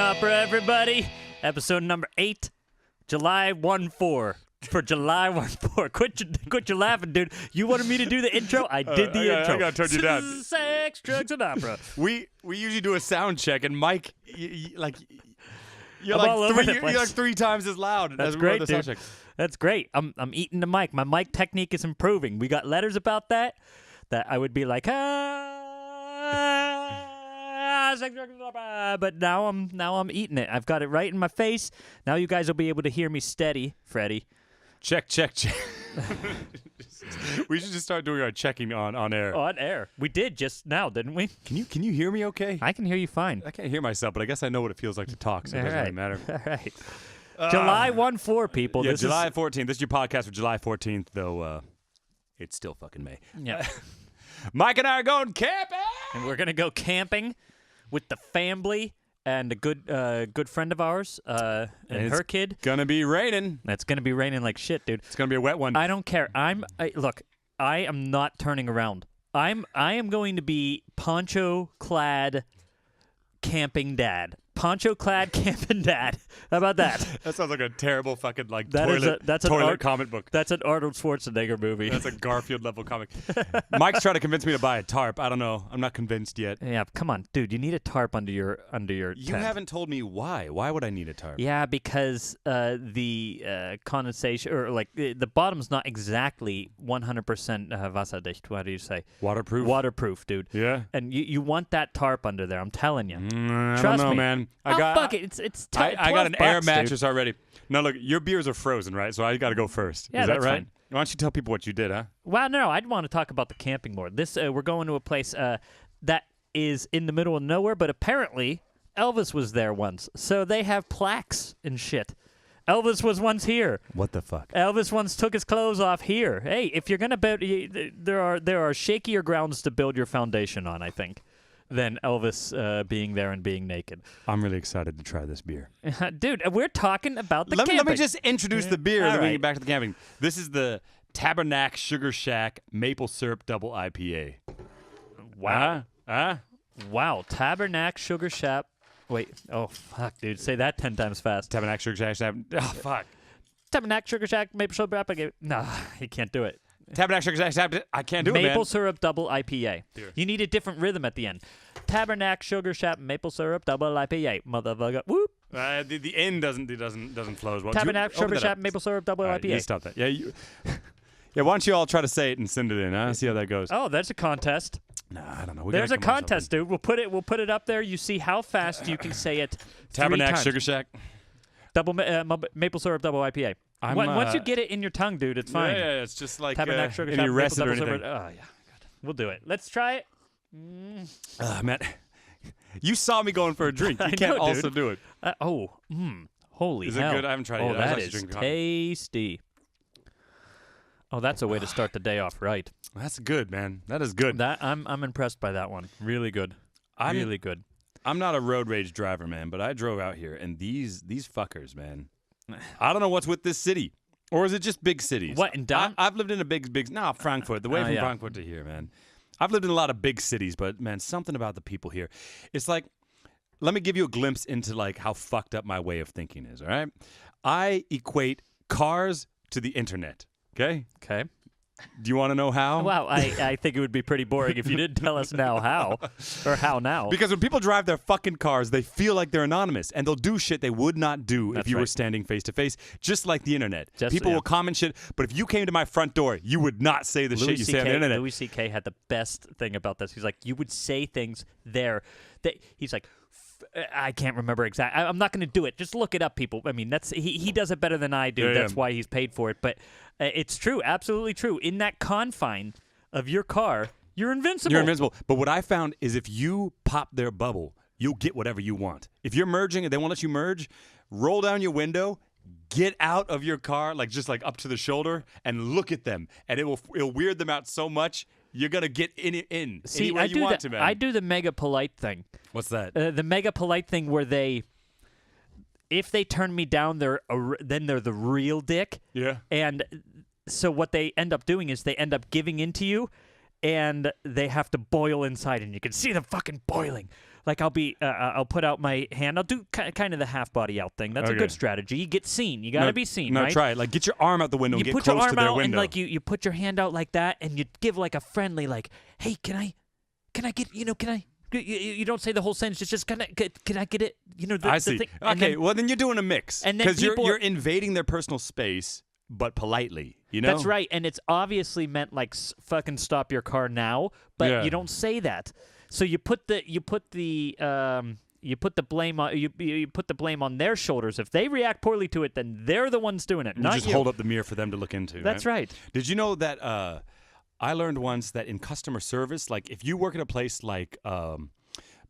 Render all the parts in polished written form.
Opera, everybody. Episode number 8, July 1-4. For July 1-4. Quit your laughing, dude. You wanted me to do the intro? I did the intro. I gotta turn you down. Sex, drugs, and opera. We usually do a sound check, and Mike, you're all over the place. You're like 3 times as loud. That's as we great, the sound dude. check. That's great. I'm eating the mic. My mic technique is improving. We got letters about that I would be like, but now I'm eating it. I've got it right in my face. Now you guys will be able to hear me steady, Freddie. Check. We should just start doing our checking on air. On air. We did just now, didn't we? Can you hear me okay? I can hear you fine. I can't hear myself, but I guess I know what it feels like to talk, so it doesn't really matter. All right. July 1-4, people. Yeah, this July is 14th. This is your podcast for July 14th, though it's still fucking May. Yeah. Mike and I are going camping! And we're going to go camping with the family and a good friend of ours and her kid. Gonna be raining. It's going to be raining like shit, dude. It's gonna be a wet one. I don't care. Look, I am not turning around. I am going to be poncho-clad camping dad. Poncho-clad camping dad. How about that? That sounds like a terrible fucking That's toilet comic book. That's an Arnold Schwarzenegger movie. That's a Garfield level comic. Mike's trying to convince me to buy a tarp. I don't know. I'm not convinced yet. Yeah, come on, dude. You need a tarp under your You tent. haven't told me why. Why would I need a tarp? Yeah, because the condensation or like the bottom's not exactly 100% wasserdicht. What do you say? Waterproof. Waterproof, dude. Yeah. And you want that tarp under there. I'm telling you. I Trust don't know, me. man. Fuck it. It's I got an air $12, mattress already. Now look, your beers are frozen, right? So I got to go first. Yeah, Is that that's right? fine. Why don't you tell people what you did, huh? Well, no, I'd want to talk about the camping more. This we're going to a place that is in the middle of nowhere, but apparently Elvis was there once, so they have plaques and shit. Elvis was once here. What the fuck? Elvis once took his clothes off here. Hey, if you're gonna build, there are shakier grounds to build your foundation on, I think, than Elvis being there and being naked. I'm really excited to try this beer. Dude, we're talking about the Let camping. me just introduce the beer, All and then we right. get back to the camping. This is the Tabernacle Sugar Shack Maple Syrup Double IPA. Wow. Huh? Wow, Tabernacle Sugar Shack. Wait, oh fuck, dude, say that 10 times fast. Tabernacle Sugar Shack. Oh, fuck. Tabernacle Sugar Shack Maple Syrup IPA. No, you can't do it. Tabernacle Sugar Shack. I can't do it, man. Maple Syrup Double IPA. Here. You need a different rhythm at the end. Tabernacle Sugar Shack Maple Syrup Double IPA. Motherfucker. Whoop. The end doesn't flow as well. Tabernacle Sugar Shack Maple Syrup Double Right, IPA. you stop that. Yeah, yeah. Why don't you all try to say it and send it in? Huh? See how that goes. Oh, there's a contest. No, I don't know. There's a contest, dude. We'll put it up there. You see how fast you can say it. Tabernacle 3 times. Sugar Shack. Double Maple Syrup Double IPA. Once you get it in your tongue, dude, it's fine. Yeah, it's just like Tabernacle Sugar any Shack rest Maple or Double anything. Syrup. Oh yeah, good. We'll do it. Let's try it. Man, you saw me going for a drink. You I can't know, also dude. do it. Holy Is hell. it good? I haven't tried it yet. I was that actually is drinking coffee. tasty. Oh, that's a way to start the day off right. That's good, man. That is good. That I'm impressed by that one. Really good. Really good. I'm not a road rage driver, man, but I drove out here, and these fuckers, man. I don't know what's with this city. Or is it just big cities? What, in Dun- I've lived in a big, Frankfurt. The way from yeah. Frankfurt to here, man. I've lived in a lot of big cities, but, man, something about the people here. It's like, let me give you a glimpse into, like, how fucked up my way of thinking is, all right? I equate cars to the internet, okay? Okay. Do you want to know how? Well, I think it would be pretty boring if you didn't tell us now how. Or how now. Because when people drive their fucking cars, they feel like they're anonymous, and they'll do shit they would not do That's if you were right. standing face to face, just like the internet. People yeah. will comment shit, but if you came to my front door, you would not say the shit you say on the internet. Louis C.K. had the best thing about this. He's like, you would say things there that he's like, I can't remember exactly. I'm not going to do it. Just look it up, people. I mean, that's he does it better than I do. Yeah, that's yeah. why he's paid for it. But it's true, absolutely true. In that confine of your car, you're invincible. You're invincible. But what I found is if you pop their bubble, you'll get whatever you want. If you're merging and they won't let you merge, roll down your window, get out of your car, like just like up to the shoulder, and look at them. And it'll weird them out so much, you're going to get in See, anywhere you want to, man. I do the mega polite thing. What's that? The mega polite thing where if they turn me down, then they're the real dick. Yeah. And so what they end up doing is they end up giving in to you, and they have to boil inside, and you can see them fucking boiling. Like I'll put out my hand. I'll do kind of the half body out thing. That's a good strategy. You get seen. You got to be seen, right? No, try it. Like get your arm out the window and get put close your arm to their out window. and like you put your hand out like that, and you give like a friendly like, hey, can I get can I? You don't say the whole sentence. It's just can I get it? I see. The thing. Okay, well then you're doing a mix and then because you're invading their personal space, but politely. That's right, and it's obviously meant like fucking stop your car now, but you don't say that. So you put the blame on you put the blame on their shoulders. If they react poorly to it, then they're the ones doing it. You not just you. hold up the mirror for them to look into. That's right. Did you know that I learned once that in customer service, like if you work at a place like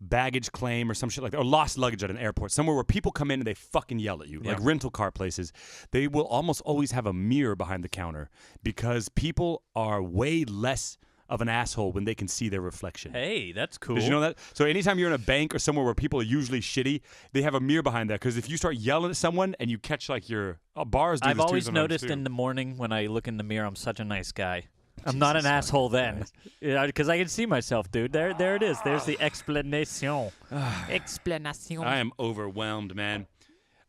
baggage claim or some shit like that, or lost luggage at an airport, somewhere where people come in and they fucking yell at you, like rental car places, they will almost always have a mirror behind the counter because people are way less of an asshole when they can see their reflection. Hey, that's cool. Did you know that? So anytime you're in a bank or somewhere where people are usually shitty, they have a mirror behind that because if you start yelling at someone and you catch like your bars do I've this too always sometimes, noticed too. in the morning when I look in the mirror, I'm such a nice guy. I'm not an asshole then, because I can see myself, dude. There it is. There's the explanation. Explanation. I am overwhelmed, man.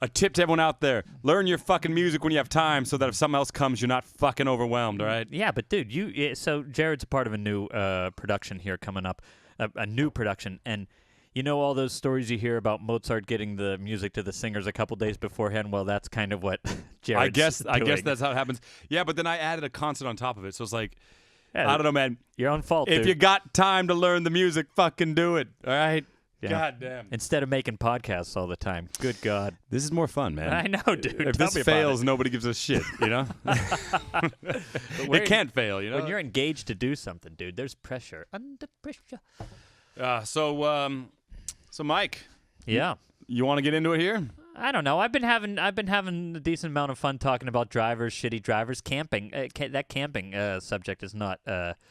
A tip to everyone out there: learn your fucking music when you have time, so that if something else comes, you're not fucking overwhelmed. All right? Yeah, but dude, so Jared's a part of a new production here coming up, a new production, and you know all those stories you hear about Mozart getting the music to the singers a couple days beforehand. Well, that's kind of what Jared's I guess doing. that's how it happens. Yeah, but then I added a concert on top of it, so it's like, I don't know, man. Your own fault, If dude. you got time to learn the music, fucking do it. All right? Yeah. God damn. Instead of making podcasts all the time. Good God. This is more fun, man. I know, dude. If Tell this me about fails, it. nobody gives a shit, you know? It can't fail, you know? When you're engaged to do something, dude, there's pressure. Under pressure. So Mike, Yeah. you want to get into it here? I don't know. I've been having a decent amount of fun talking about drivers, shitty drivers, camping. That camping subject is not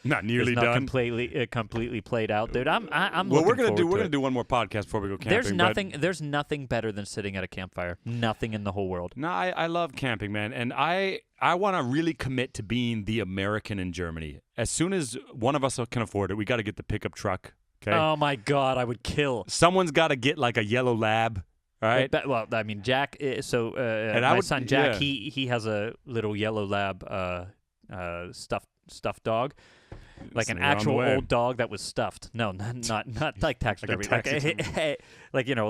nearly is not done. completely played out, dude. I'm Well, we're looking forward to gonna it. do one more podcast before we go camping. There's nothing better than sitting at a campfire. Nothing in the whole world. No, I love camping, man, and I want to really commit to being the American in Germany. As soon as one of us can afford it, we got to get the pickup truck. Okay. Oh my God, I would kill. Someone's got to get like a yellow lab. All right. Well, I mean, Jack. And My I would- son Jack, yeah. he has a little yellow lab, stuffed dog, like Listen, an you're on the actual way. old dog that was stuffed. No, not like taxidermy, like a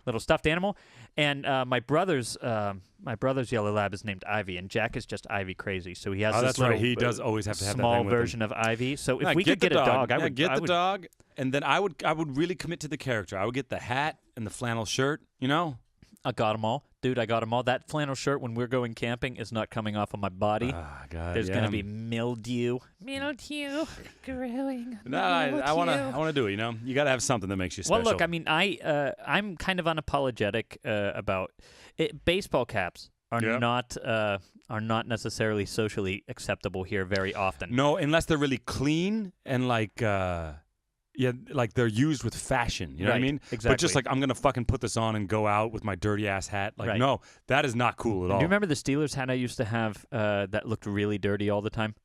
little stuffed animal. And my brother's yellow lab is named Ivy, and Jack is just Ivy crazy. So he has this That's little, right. He does always have to have that small thing with him. version of Ivy. So if Yeah, we could get a dog, I would get I the would, dog, and then I would really commit to the character. I would get the hat and the flannel shirt. You know. I got them all, dude. I got them all. That flannel shirt when we're going camping is not coming off of my body. Ah, God. There's yeah. gonna be mildew growing. No, I want to do it. You know, you got to have something that makes you special. Well, look, I mean, I'm kind of unapologetic about it. Baseball caps are not necessarily socially acceptable here very often. No, unless they're really clean and like like they're used with fashion. You know what I Right, mean? exactly. But just like I'm gonna fucking put this on and go out with my dirty ass hat. Like, Right. no, that is not cool at all. Do you remember the Steelers hat I used to have that looked really dirty all the time?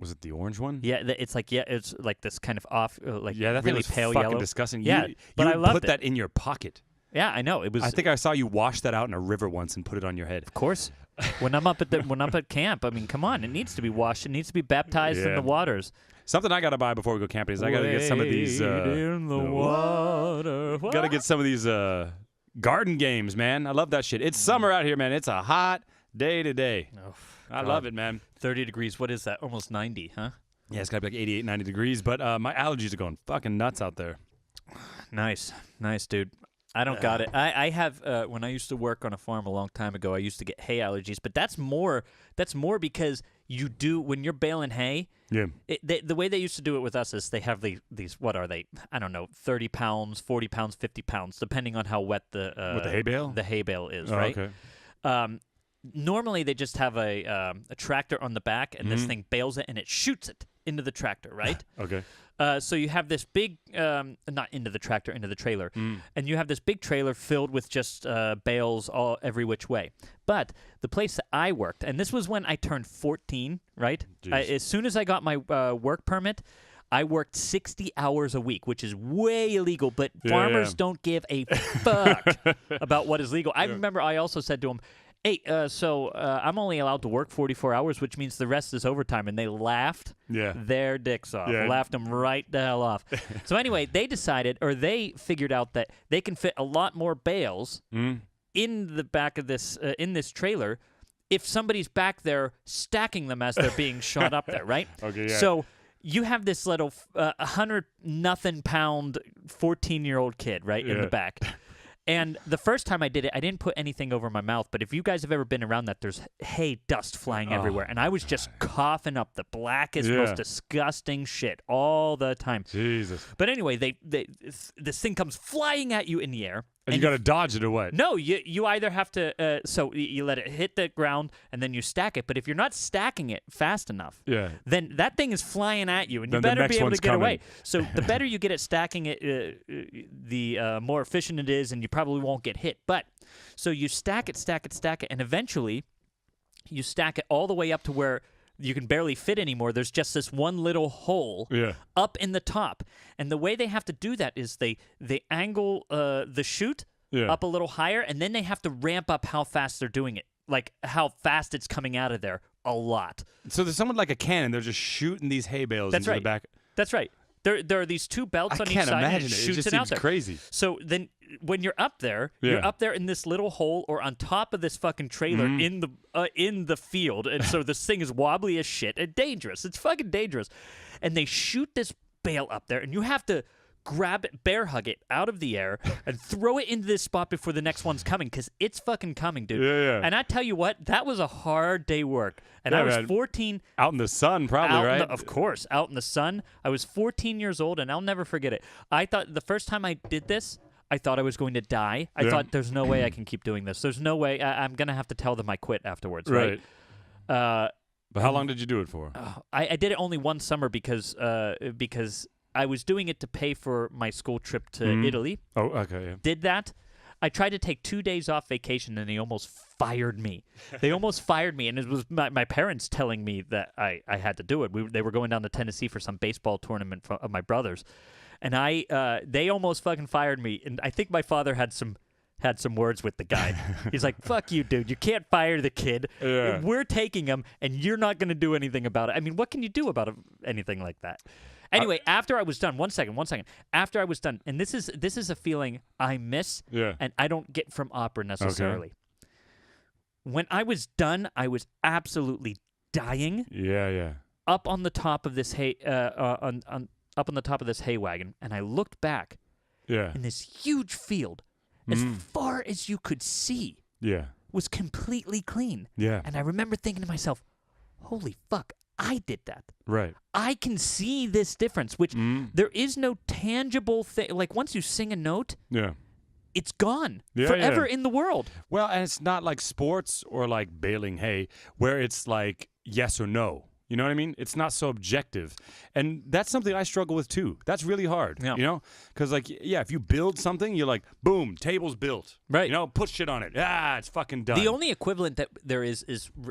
Was it the orange one? Yeah, it's like this kind of off, like Yeah, that thing really was pale fucking yellow. disgusting. Yeah, you but I would loved put it. that in your pocket. Yeah, I know. It was. I think I saw you wash that out in a river once and put it on your head. Of course. When I'm up at camp, I mean, come on, it needs to be washed. It needs to be baptized in Yeah. the waters. Something I gotta buy before we go camping is I gotta get some of these. Wade in the water. Gotta get some of these garden games, man. I love that shit. It's summer out here, man. It's a hot day today. Oh, I God. love it, man. 30 degrees. What is that? Almost 90, huh? Yeah, it's gotta be like 88, 90 degrees. But my allergies are going fucking nuts out there. Nice, dude. I don't got it. I have when I used to work on a farm a long time ago, I used to get hay allergies, but that's more because you do when you're baling hay. Yeah. The way they used to do it with us is they have these what are they? I don't know, 30 pounds, 40 pounds, 50 pounds, depending on how wet the hay bale? The hay bale is, Oh, right? okay. Normally they just have a tractor on the back, and this thing bales it and it shoots it into the tractor, right? Okay. So you have this big, not into the tractor, into the trailer, and you have this big trailer filled with just bales every which way. But the place that I worked, and this was when I turned 14, right? Jeez. As soon as I got my work permit, I worked 60 hours a week, which is way illegal, but Yeah, farmers yeah. don't give a fuck about what is legal. I remember I also said to them, hey, I'm only allowed to work 44 hours, which means the rest is overtime. And they laughed Yeah. their dicks off, Yeah. laughed them right the hell off. So anyway, they decided, or they figured out that they can fit a lot more bales in the back of this, in this trailer if somebody's back there stacking them as they're being shot up there, right? Okay, yeah. So you have this little 100-nothing-pound 14-year-old kid, right, in the back. And the first time I did it, I didn't put anything over my mouth. But if you guys have ever been around that, there's hay dust flying everywhere. And I was just coughing up the blackest, most disgusting shit all the time. Jesus. But anyway, this thing comes flying at you in the air. And you got to dodge it or what? No, you either have to, so you let it hit the ground and then you stack it. But if you're not stacking it fast enough, then that thing is flying at you and you Then the better next be able to one's get coming. away. So the better you get at stacking it, the more efficient it is and you probably won't get hit. But so you stack it, and eventually you stack it all the way up to where you can barely fit anymore. There's just this one little hole up in the top. And the way they have to do that is they angle the chute up a little higher, and then they have to ramp up how fast they're doing it, like how fast it's coming out of there a lot. So there's someone like a cannon. They're just shooting these hay bales into the back. That's right. There are these two belts on each side, and it shoots just it out seems there. crazy. So then, when you're up there, you're up there in this little hole or on top of this fucking trailer in the field, and so this thing is wobbly as shit and dangerous. It's fucking dangerous, and they shoot this bale up there, and you have to grab it, bear hug it out of the air, and throw it into this spot before the next one's coming, because it's fucking coming, dude. Yeah. And I tell you what, that was a hard day work. And I was 14. Out in the sun, probably, right? Of course, out in the sun. I was 14 years old, and I'll never forget it. I thought the first time I did this, I thought I was going to die. I thought, there's no way I can keep doing this. There's no way. I'm going to have to tell them I quit afterwards, right? But how long did you do it for? I did it only one summer because I was doing it to pay for my school trip to Italy. Oh, okay. Yeah. Did that. I tried to take 2 days off vacation, and they almost fired me. They almost fired me, and it was my parents telling me that I had to do it. They were going down to Tennessee for some baseball tournament of my brothers, and they almost fucking fired me. And I think my father had some words with the guy. He's like, fuck you, dude. You can't fire the kid. Yeah. We're taking him, and you're not going to do anything about it. I mean, what can you do about anything like that? Anyway, after I was done, one second. After I was done, and this is a feeling I miss, and I don't get from opera necessarily. Okay. When I was done, I was absolutely dying. Yeah. Up on the top of this hay, up on the top of this hay wagon, and I looked back. Yeah. In this huge field, as far as you could see, was completely clean. Yeah. And I remember thinking to myself, "Holy fuck, I did that." Right. I can see this difference, which there is no tangible thing. Like, once you sing a note, it's gone forever in the world. Well, and it's not like sports or like baling hay where it's like yes or no. You know what I mean? It's not so objective. And that's something I struggle with too. That's really hard, you know? Because like, if you build something, you're like, boom, table's built. Right. You know, put shit on it. It's fucking done. The only equivalent that there is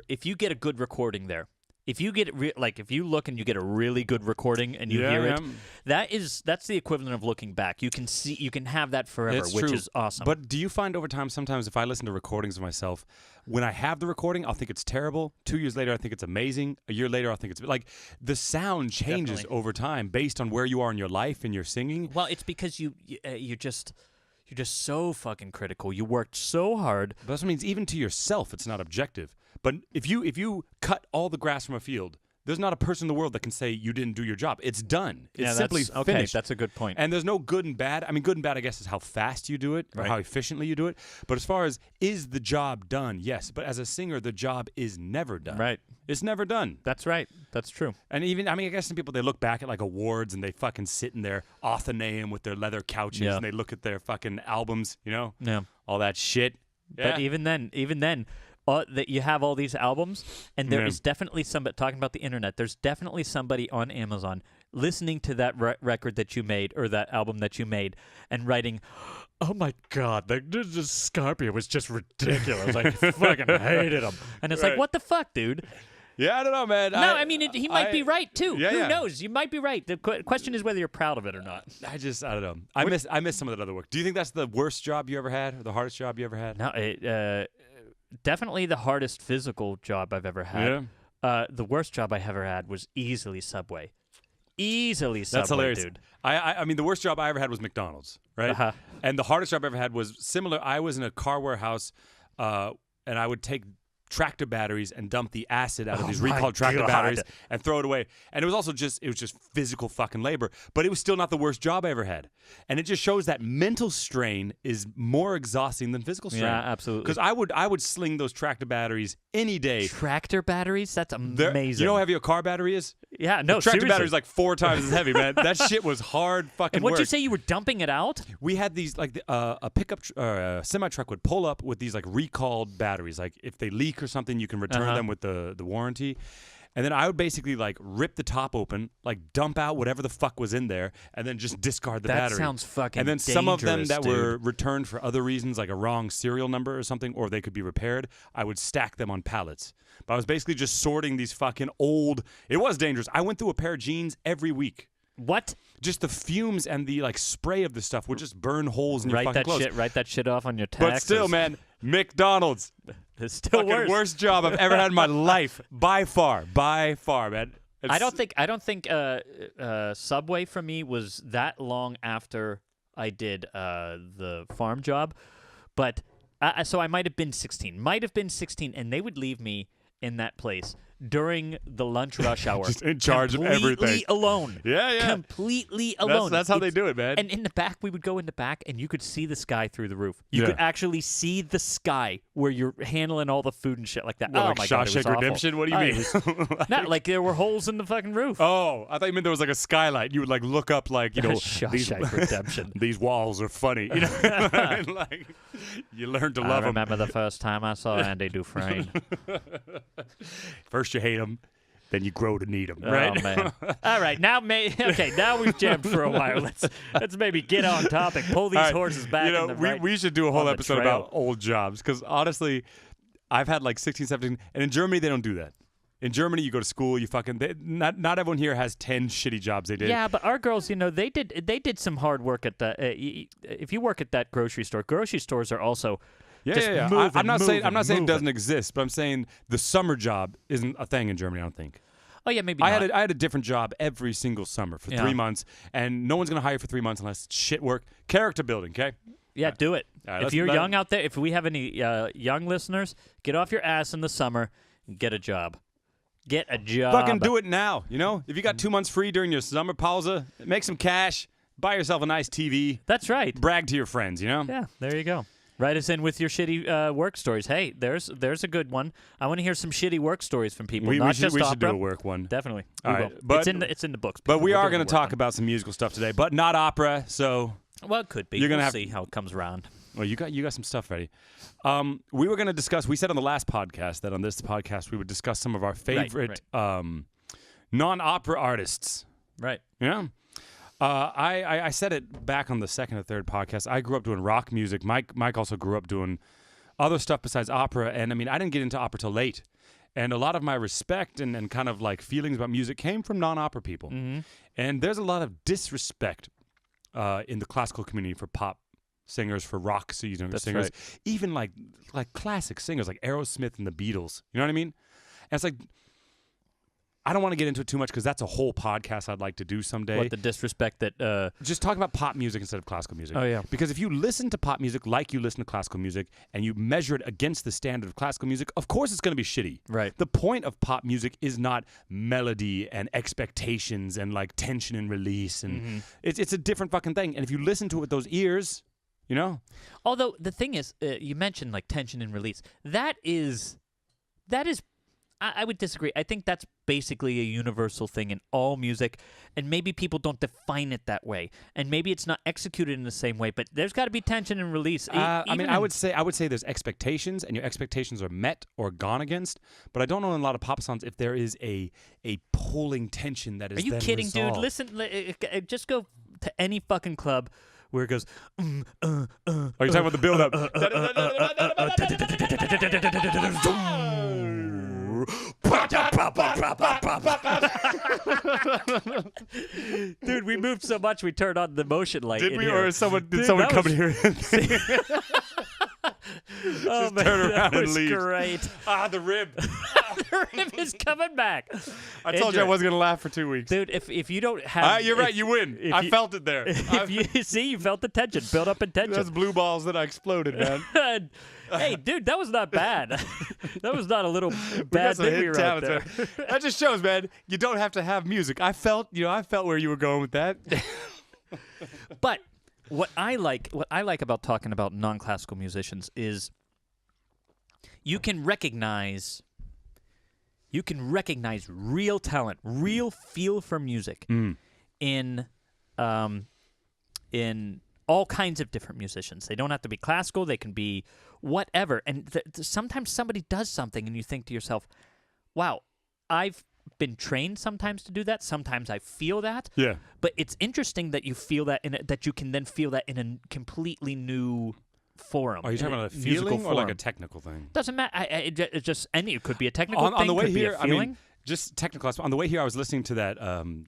if you get a good recording there. If you get it if you look and you get a really good recording and you hear it, that's the equivalent of looking back. You can have that forever, which is awesome. But do you find over time sometimes if I listen to recordings of myself, when I have the recording, I'll think it's terrible. 2 years later, I think it's amazing. A year later, I'll think it's like the sound changes over time based on where you are in your life and your singing. Well, it's because you're just so fucking critical. You worked so hard. But that's what means even to yourself, it's not objective. But if you cut all the grass from a field, there's not a person in the world that can say you didn't do your job. It's done. It's simply finished. Okay, that's a good point. And there's no good and bad. I mean, good and bad, I guess, is how fast you do it or how efficiently you do it. But as far as is the job done, yes. But as a singer, the job is never done. Right. It's never done. That's right. That's true. And even, I mean, I guess some people, they look back at like awards and they fucking sit in their Athenaeum with their leather couches and they look at their fucking albums, you know? Yeah. All that shit. Yeah. But even then, that you have all these albums, and there is definitely somebody talking about the internet. There's definitely somebody on Amazon listening to that record that you made or that album that you made and writing, "Oh my God, the Scarpia was just ridiculous. I fucking hated him." And it's like, what the fuck, dude? Yeah, I don't know, man. No, I mean, he might be right, too. Yeah, Who knows? You might be right. The question is whether you're proud of it or not. I don't know. I miss some of that other work. Do you think that's the worst job you ever had or the hardest job you ever had? No, definitely the hardest physical job I've ever had. Yeah. The worst job I ever had was easily Subway. Easily Subway, That's hilarious. dude. I mean, the worst job I ever had was McDonald's, right? Uh-huh. And the hardest job I ever had was similar. I was in a car warehouse, and I would take tractor batteries and dump the acid out of these recalled tractor batteries and throw it away. And it was just physical fucking labor, but it was still not the worst job I ever had. And it just shows that mental strain is more exhausting than physical strain. Yeah, absolutely. Because I would sling those tractor batteries any day. Tractor batteries? That's amazing. You know how heavy a car battery is? Yeah, no, the tractor seriously. battery is like 4 times as heavy, man. That shit was hard fucking And what'd work. you say, you were dumping it out? We had these, like, a pickup a semi-truck would pull up with these, like, recalled batteries. Like, if they leak or something, you can return them with the warranty. And then I would basically, like, rip the top open, like, dump out whatever the fuck was in there, and then just discard the battery. That sounds fucking And then dangerous, some of them that dude. were returned for other reasons, like a wrong serial number or something, or they could be repaired, I would stack them on pallets. But I was basically just sorting these fucking old... It was dangerous. I went through a pair of jeans every week. What? Just the fumes and the, like, spray of the stuff would just burn holes in your fucking clothes. Write that shit off on your taxes. But still, man, McDonald's. It's still Fucking worst job I've ever had in my life. By far, man. I don't think Subway for me was that long after I did the farm job, but so I might have been 16, and they would leave me in that place during the lunch rush hour. Just in charge of everything. Completely alone. Yeah. Completely alone. That's how they do it, man. And in the back, we would go in the back, and you could see the sky through the roof. You Yeah. could actually see the sky where you're handling all the food and shit like that. What, oh like my God, it was Shawshank awful. Redemption? What do you mean? Not like there were holes in the fucking roof. Oh, I thought you meant there was like a skylight. You would like look up, like, you know, Shawshank Redemption. These walls are funny. You know, like, you learn to love I them. remember the first time I saw Andy Dufresne. First you hate them, then you grow to need them. Right? Oh man! All right, now now we've jammed for a while. Let's maybe get on topic. Pull these All right, horses back. You know, in the we should do a whole on the episode trail. about old jobs because honestly, I've had like 16, 17, and in Germany they don't do that. In Germany, you go to school, not everyone here has 10 shitty jobs they did. Yeah, but our girls, you know, they did some hard work at the. If you work at that grocery stores are also. Yeah. Moving, I'm not saying it moving. doesn't exist, but I'm saying the summer job isn't a thing in Germany. I don't think. Oh yeah, maybe. I had a different job every single summer for 3 months, and no one's gonna hire you for 3 months unless it's shit work. Character building, okay? Yeah, do it. right, if you're young out there, if we have any young listeners, get off your ass in the summer and get a job. Get a job. Fucking do it now. You know, if you got 2 months free during your summer pause, make some cash, buy yourself a nice TV, That's right. brag to your friends. You know. Yeah, there you go. Write us in with your shitty work stories. Hey, there's a good one. I want to hear some shitty work stories from people. We not should just do opera. a work one. Definitely. All We right, will. but- it's in the books. But people. we We're are doing going to the work talk about some musical stuff today, but not opera. So, well, it could be. You're gonna we'll have- see how it comes around. well, you got some stuff ready. We were going to discuss. We said on the last podcast that on this podcast we would discuss some of our favorite non-opera artists. Right. Yeah. I said it back on the second or third podcast. I grew up doing rock music. Mike also grew up doing other stuff besides opera. And I mean, I didn't get into opera till late. And a lot of my respect and kind of like feelings about music came from non-opera people. Mm-hmm. And there's a lot of disrespect in the classical community for pop singers, for rock singers, right. even like classic singers like Aerosmith and the Beatles. You know what I mean? And it's like, I don't want to get into it too much because that's a whole podcast I'd like to do someday. What, the disrespect that... Just talk about pop music instead of classical music. Oh, yeah. Because if you listen to pop music like you listen to classical music and you measure it against the standard of classical music, of course it's going to be shitty. Right. The point of pop music is not melody and expectations and like tension and release. And it's a different fucking thing. And if you listen to it with those ears, you know? Although, the thing is, you mentioned like tension and release. That is I would disagree. I think that's basically a universal thing in all music, and maybe people don't define it that way, and maybe it's not executed in the same way. But there's got to be tension and release. I would say there's expectations, and your expectations are met or gone against. But I don't know in a lot of pop songs if there is a pulling tension that is. Are you then kidding, resolved. dude? Listen, just go to any fucking club where it goes. Are you talking about the build-up? Dude, we moved so much we turned on the motion light. Did in we, here. or someone Dude, come that in here? Oh, man, turn around that and was leave. great. The rib. The rib is coming back. I told you I Enjoy. wasn't gonna laugh for 2 weeks. Dude, if you don't have, You're right. You win. I felt it there. If you see, you felt the tension, build up in tension. That's blue balls that I exploded, man. Hey, dude, that was not bad. That was not a little We got bad some thing we hidden were out talents, there. man. That just shows, man. You don't have to have music. I felt where you were going with that. But what I like about talking about non-classical musicians is you can recognize real talent, real feel for music in all kinds of different musicians. They don't have to be classical. They can be whatever. And sometimes somebody does something and you think to yourself, wow, I've been trained sometimes to do that. Sometimes I feel that. Yeah. But it's interesting that you feel that that you can then feel that in a completely new forum. Are you talking about a musical feeling or like forum. a technical thing? Doesn't matter. It just it could be a technical thing. On the way could be here, a feeling. just technical. On the way here, I was listening to that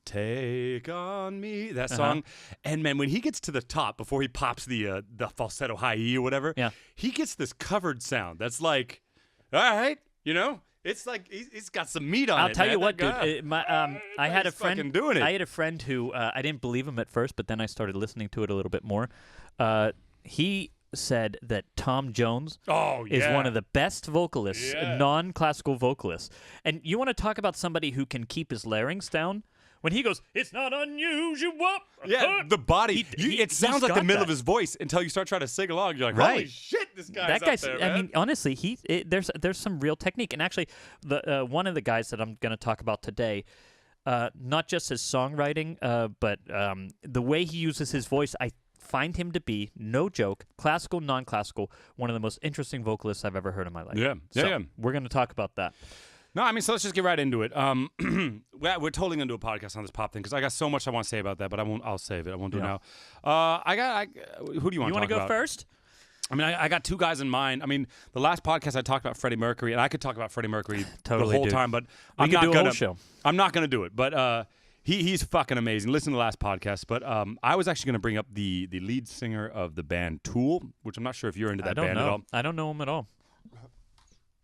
"Take on Me" that song, and man, when he gets to the top before he pops the falsetto high E or whatever, he gets this covered sound that's like, all right, it's like he's got some meat on it. I'll tell man. you what, That dude. guy. I had a He's fucking friend doing it. I had a friend who I didn't believe him at first, but then I started listening to it a little bit more. He said that Tom Jones is one of the best vocalists, non-classical vocalists. And you want to talk about somebody who can keep his larynx down? When he goes, it's not unusual. Yeah, the body. It sounds like the middle of his voice until you start trying to sing along. You're like, holy shit, this guy's that guy's. up there, man. I mean, honestly, there's some real technique. And actually, the one of the guys that I'm going to talk about today, not just his songwriting, but the way he uses his voice, I find him to be, no joke, classical, non-classical, one of the most interesting vocalists I've ever heard in my life. Yeah. We're going to talk about that. No, I mean, so let's just get right into it. We're totally gonna do a podcast on this pop thing because I got so much I want to say about that, but I won't. I'll save it. I won't do it now. Who do you want? You want to go first? I mean, I got two guys in mind. I mean, the last podcast I talked about Freddie Mercury, and I could talk about Freddie Mercury Totally, the whole dude. time, but We I'm could not do a gonna. whole show. I'm not gonna do it, but he's fucking amazing. Listen to the last podcast, but I was actually gonna bring up the lead singer of the band Tool, which I'm not sure if you're into that band at all. I don't know him at all.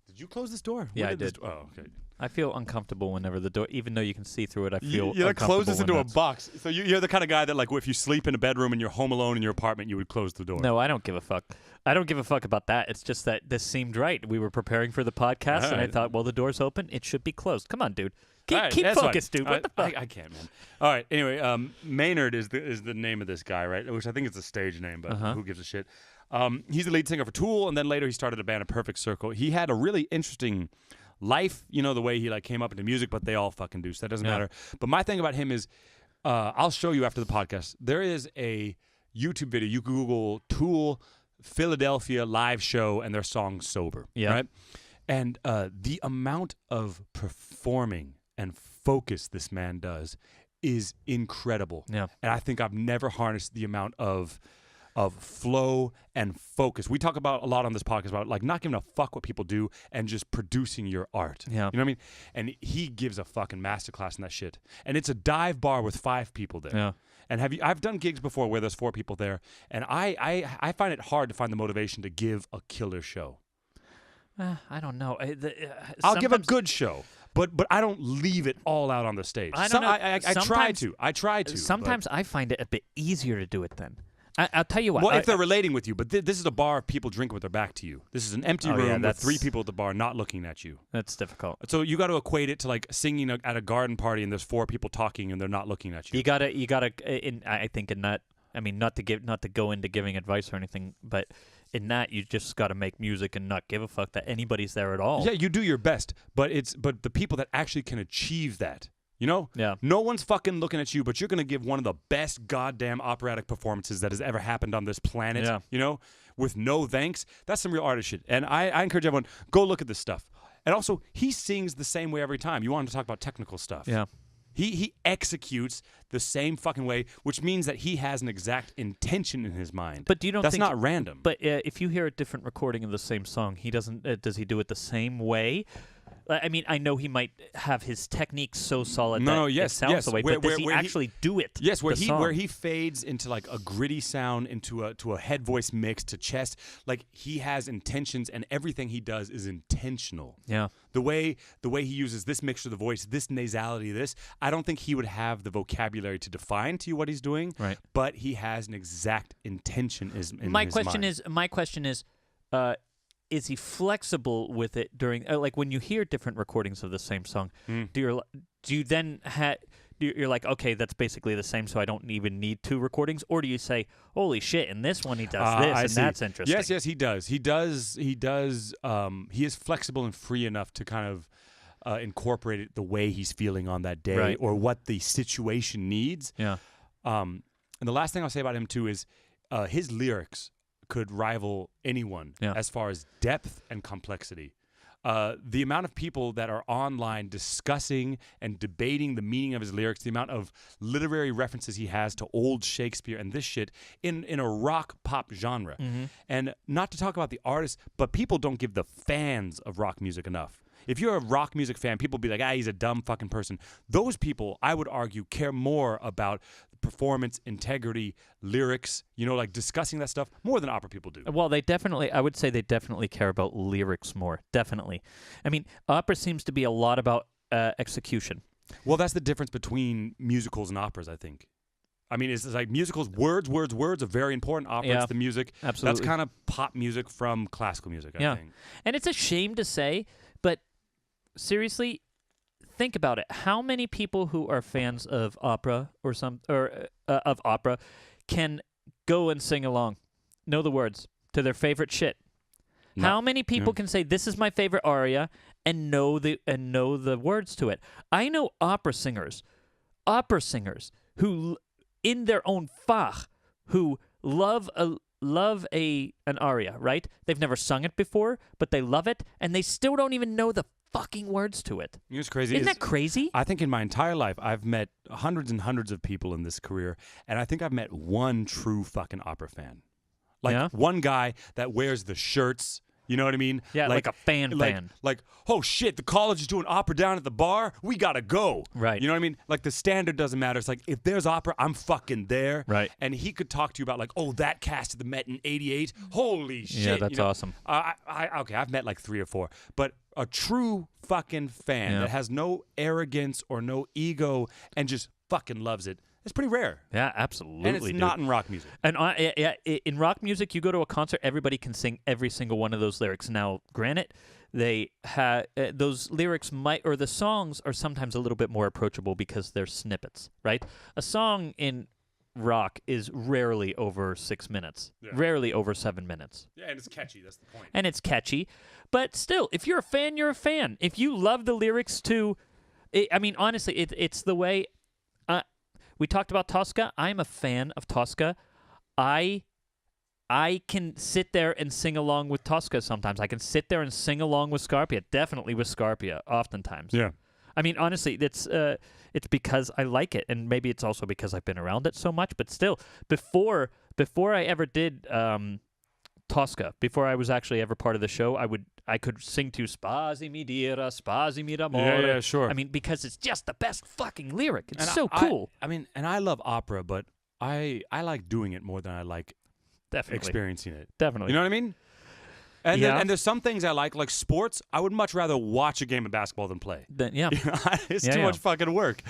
Did you close this door? Yeah, When I this- did. Oh, okay. I feel uncomfortable whenever the door, even though you can see through it, I feel You like close this into uncomfortable a when box. So you're the kind of guy that, like, if you sleep in a bedroom and you're home alone in your apartment, you would close the door. No, I don't give a fuck. I don't give a fuck about that. It's just that this seemed right. We were preparing for the podcast, and I right. thought, well, the door's open. It should be closed. Come on, dude. All right, Keep that's focused, fine. dude. What the fuck? I can't, man. All right. Anyway, Maynard is the name of this guy, right? Which I think is a stage name, but who gives a shit? He's the lead singer for Tool, and then later he started a band, A Perfect Circle. He had a really interesting life, the way he came up into music, but they all fucking do, so that doesn't matter. But my thing about him is, I'll show you after the podcast. There is a YouTube video. You Google Tool Philadelphia live show and their song Sober. Yeah. Right? And the amount of performing and focus this man does is incredible. Yeah. And I think I've never harnessed the amount of flow and focus. We talk about a lot on this podcast about not giving a fuck what people do and just producing your art. Yeah. You know what I mean? And he gives a fucking masterclass in that shit. And it's a dive bar with 5 people there. Yeah. And I've done gigs before where there's 4 people there, and I find it hard to find the motivation to give a killer show. I don't know. I'll give a good show, but I don't leave it all out on the stage. I don't know. I try to. I try to. Sometimes I find it a bit easier to do it then. I'll tell you what. Well, if they're relating with you, but this is a bar of people drinking with their back to you. This is an empty room with 3 people at the bar not looking at you. That's difficult. So you got to equate it to singing at a garden party and there's 4 people talking and they're not looking at you. You gotta. I think in that. I mean, not to go into giving advice or anything, but in that you just got to make music and not give a fuck that anybody's there at all. Yeah, you do your best, but the people that actually can achieve that. Yeah. No one's fucking looking at you, but you're going to give one of the best goddamn operatic performances that has ever happened on this planet, with no thanks. That's some real artist shit. And I encourage everyone, go look at this stuff. And also, he sings the same way every time. You want him to talk about technical stuff. Yeah. He executes the same fucking way, which means that he has an exact intention in his mind. But you don't That's think not random. But if you hear a different recording of the same song, he doesn't. Does he do it the same way? I mean, I know he might have his technique so solid it sounds the way, Where- but does where- he where he- actually do it? Yes, where the he song? where he fades into like a gritty sound into a head voice mix to chest. Like he has intentions, and everything he does is intentional. Yeah. The way he uses this mixture of the voice, this nasality, this, I don't think he would have the vocabulary to define to you what he's doing. Right. But he has an exact intention in My his question mind. is he flexible with it during like when you hear different recordings of the same song? Do you then you're like, okay, that's basically the same, so I don't even need 2 recordings, or do you say, holy shit, in this one he does this, and that's interesting? Yes, he does. He does. He is flexible and free enough to kind of incorporate it the way he's feeling on that day, Right. or what the situation needs. Yeah. And the last thing I'll say about him too is his lyrics could rival anyone as far as depth and complexity. The amount of people that are online discussing and debating the meaning of his lyrics, the amount of literary references he has to old Shakespeare and this shit in a rock pop genre. And not to talk about the artists, but people don't give the fans of rock music enough. If you're a rock music fan, people be like, he's a dumb fucking person. Those people, I would argue, care more about performance, integrity, lyrics, like discussing that stuff more than opera people do. Well, I would say they definitely care about lyrics more. Definitely. I mean, opera seems to be a lot about execution. Well, that's the difference between musicals and operas, I think. I mean, it's like musicals, words are very important. Opera, it's the music. Absolutely. That's kind of pop music from classical music, I think. And it's a shame to say, but seriously, think about it. How many people who are fans of opera of opera can go and sing along, know the words to their favorite shit? How many people can say this is my favorite aria and know the words to it? I know opera singers who, in their own fach, who love an aria, right? They've never sung it before, but they love it, and they still don't even know the fucking words to it. You know what's crazy? Isn't that crazy? I think in my entire life, I've met hundreds and hundreds of people in this career, and I think I've met one true fucking opera fan. Like one guy that wears the shirts. You know what I mean? Yeah, like a fan. Like, oh shit, the college is doing opera down at the bar. We gotta go. Right. You know what I mean? Like the standard doesn't matter. It's like if there's opera, I'm fucking there. Right. And he could talk to you about like, oh, that cast at the Met in '88. Holy shit. Yeah, that's awesome. Okay, I've met like 3 or 4, but a true fucking fan that has no arrogance or no ego and just fucking loves it. It's pretty rare. Yeah, absolutely. And it's not in rock music. And in rock music, you go to a concert, everybody can sing every single one of those lyrics. Now, granted, they those lyrics the songs are sometimes a little bit more approachable because they're snippets, right? A song in rock is rarely over 6 minutes, rarely over 7 minutes. Yeah, and it's catchy. That's the point. And it's catchy, but still, if you're a fan, you're a fan. If you love the lyrics honestly, it's the way. We talked about Tosca. I'm a fan of Tosca. I can sit there and sing along with Tosca sometimes. I can sit there and sing along with Scarpia. Definitely with Scarpia, oftentimes. Yeah. I mean, honestly, it's because I like it, and maybe it's also because I've been around it so much. But still, before I ever did Tosca, before I was actually ever part of the show, I could sing to Spazi mi dira, Spazi mi d'amore. Yeah, sure. I mean, because it's just the best fucking lyric. It's And so cool. And I love opera, but I like doing it more than I like Definitely. experiencing it. Definitely. You know what I mean? And Yeah. and there's some things I like sports. I would much rather watch a game of basketball than play. Yeah. It's Yeah, too yeah. much fucking work.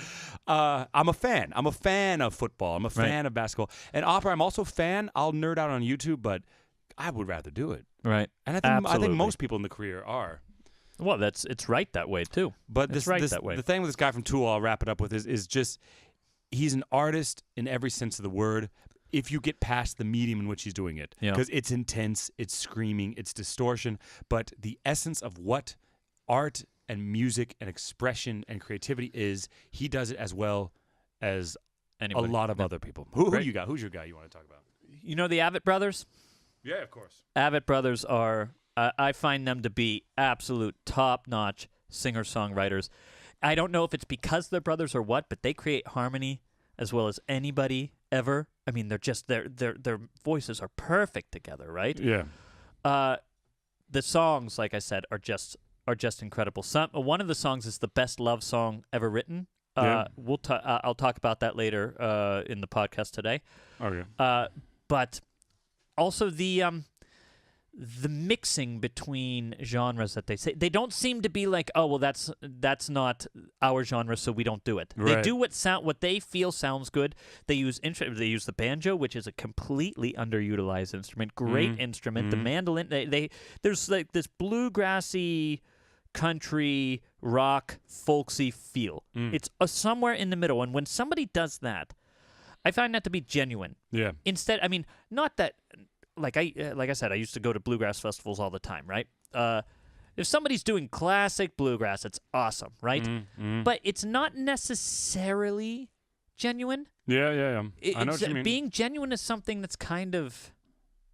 I'm a fan. I'm a fan of football. I'm a Right. fan of basketball. And opera, I'm also a fan. I'll nerd out on YouTube, but I would rather do it. Right. And I think Absolutely. most people in the career are. Well, it's right that way, too. But It's right that way. The thing with this guy from Tool, I'll wrap it up with, is just he's an artist in every sense of the word. If you get past the medium in which he's doing it, Yeah. because it's intense, it's screaming, it's distortion, but the essence of what art and music and expression and creativity is, he does it as well as Anybody. a lot of other people. Who Great. do you got? Who's your guy you want to talk about? You know the Avett Brothers? Yeah, of course. Avett Brothers are, I find them to be absolute top-notch singer-songwriters. I don't know if it's because they're brothers or what, but they create harmony as well as anybody ever. I mean, they're just their voices are perfect together, right? Yeah. The songs, like I said, are just are just incredible. One of the songs is the best love song ever written. Yeah. I'll talk about that later in the podcast today. Okay. But also the mixing between genres that they say, they don't seem to be like, oh well, that's not our genre, so we don't do it. Right. They do what they feel sounds good. They use the banjo, which is a completely underutilized instrument. Great instrument. The mandolin. There's like this bluegrassy, country, rock, folksy feel. It's somewhere in the middle. And when somebody does that, I find that to be genuine. Yeah. Instead, I mean, not that. Like I said, I used to go to bluegrass festivals all the time, right? If somebody's doing classic bluegrass, it's awesome, right? But it's not necessarily genuine. Yeah. I know what you mean. Being genuine is something that's kind of,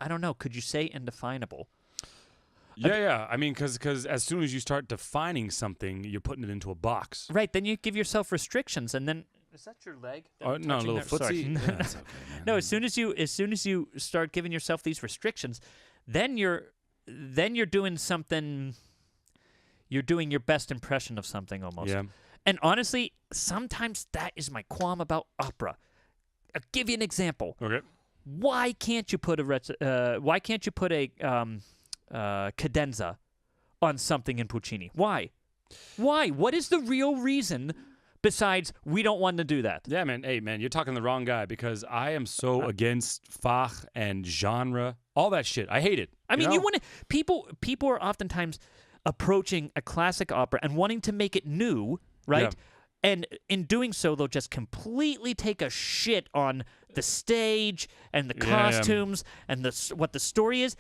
I don't know, could you say indefinable? Yeah. I mean, because as soon as you start defining something, you're putting it into a box. Right, then you give yourself restrictions, and then... Is that your leg? Oh no, a little footsie. Yeah, that's okay, man. No, as soon as you start giving yourself these restrictions, then you're doing something. You're doing your best impression of something almost. Yeah. And honestly, sometimes that is my qualm about opera. I'll give you an example. Okay. Why can't you put a cadenza on something in Puccini? Why? What is the real reason? Besides, we don't want to do that. Yeah, man. Hey, man, you're talking to the wrong guy because I am so against Fach and genre, all that shit. I hate it. I mean, know? you want to people are oftentimes approaching a classic opera and wanting to make it new, right? Yeah. And in doing so, they'll just completely take a shit on the stage and the costumes and what the story is.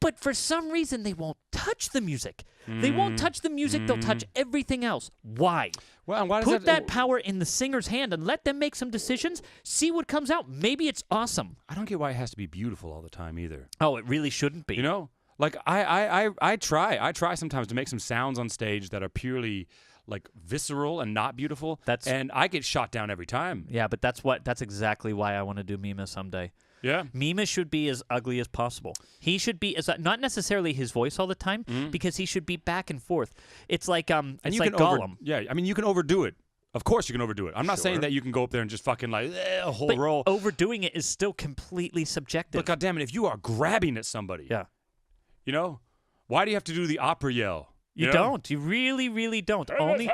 But for some reason, they won't touch the music. They won't touch the music. They'll touch everything else. Why? Well, why does Put that power in the singer's hand and let them make some decisions. See what comes out. Maybe it's awesome. I don't get why it has to be beautiful all the time either. Oh, it really shouldn't be. You know, like I try sometimes to make some sounds on stage that are purely like visceral and not beautiful. And I get shot down every time. Yeah, but that's exactly why I want to do Mima someday. Yeah. Mima should be as ugly as possible. He should be not necessarily his voice all the time, because he should be back and forth. It's like Gollum. I mean, you can overdo it. Of course you can overdo it. I'm not saying that you can go up there and just fucking like a whole roll. Overdoing it is still completely subjective. But goddammit, if you are grabbing at somebody, you know, why do you have to do the opera yell? You don't. You really, really don't. Only.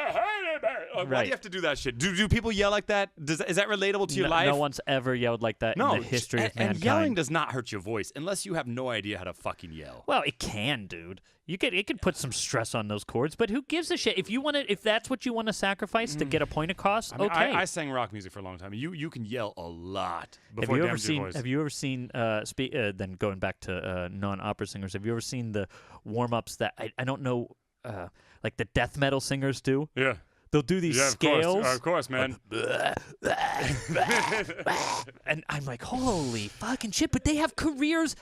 Why do you have to do that shit? Do people yell like that? Is that relatable to your life? No one's ever yelled like that in the history of mankind. And yelling does not hurt your voice unless you have no idea how to fucking yell. Well, it can, dude. It could put some stress on those chords, but who gives a shit? If that's what you want to sacrifice to get a point across, I mean, okay. I sang rock music for a long time. You can yell a lot Have before you it ever damages your seen? voice. Have you ever seen? Then going back to non-opera singers, have you ever seen the warm-ups that I don't know, like the death metal singers do? Yeah. They'll do these scales. Of course, man. And I'm like, holy fucking shit! But they have careers,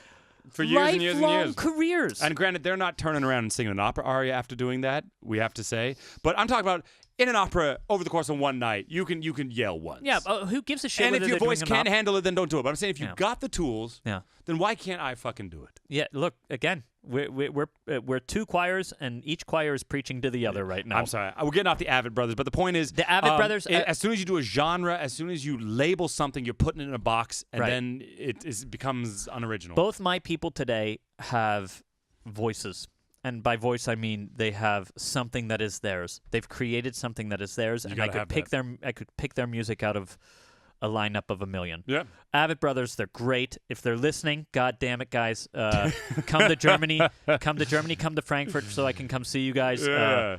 for years and years and lifelong years. careers. And granted, they're not turning around and singing an opera aria after doing that. We have to say, but I'm talking about in an opera over the course of one night. You can yell once. Yeah. Who gives a shit? And if your voice can't handle it, then don't do it. But I'm saying if you Yeah. got the tools, Yeah. then why can't I fucking do it? Yeah. Look again. We're two choirs, and each choir is preaching to the other right now. I'm sorry. We're getting off the Avid Brothers, but the point is... The Avid Brothers... as soon as you do a genre, as soon as you label something, you're putting it in a box, and then it becomes unoriginal. Both my people today have voices. And by voice, I mean they have something that is theirs. They've created something that is theirs, and I could pick their music out of a lineup of a million. Yeah. Avid Brothers, they're great. If they're listening, god damn it, guys, come to Germany. Come to Frankfurt so I can come see you guys. Yeah.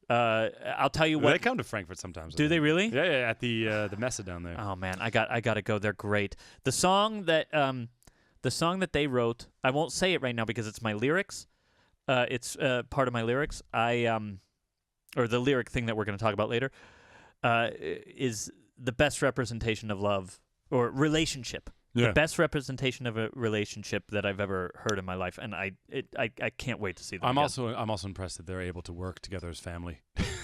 I'll tell you what. They come to Frankfurt sometimes. Do they really? Yeah, at the Messe down there. Oh man, I got to go. They're great. The song that they wrote, I won't say it right now because it's my lyrics. It's part of my lyrics. Or the lyric thing that we're going to talk about later, is the best representation of love or relationship Yeah. The best representation of a relationship that I've ever heard in my life, and I can't wait to see them. I'm again. also impressed that they're able to work together as family.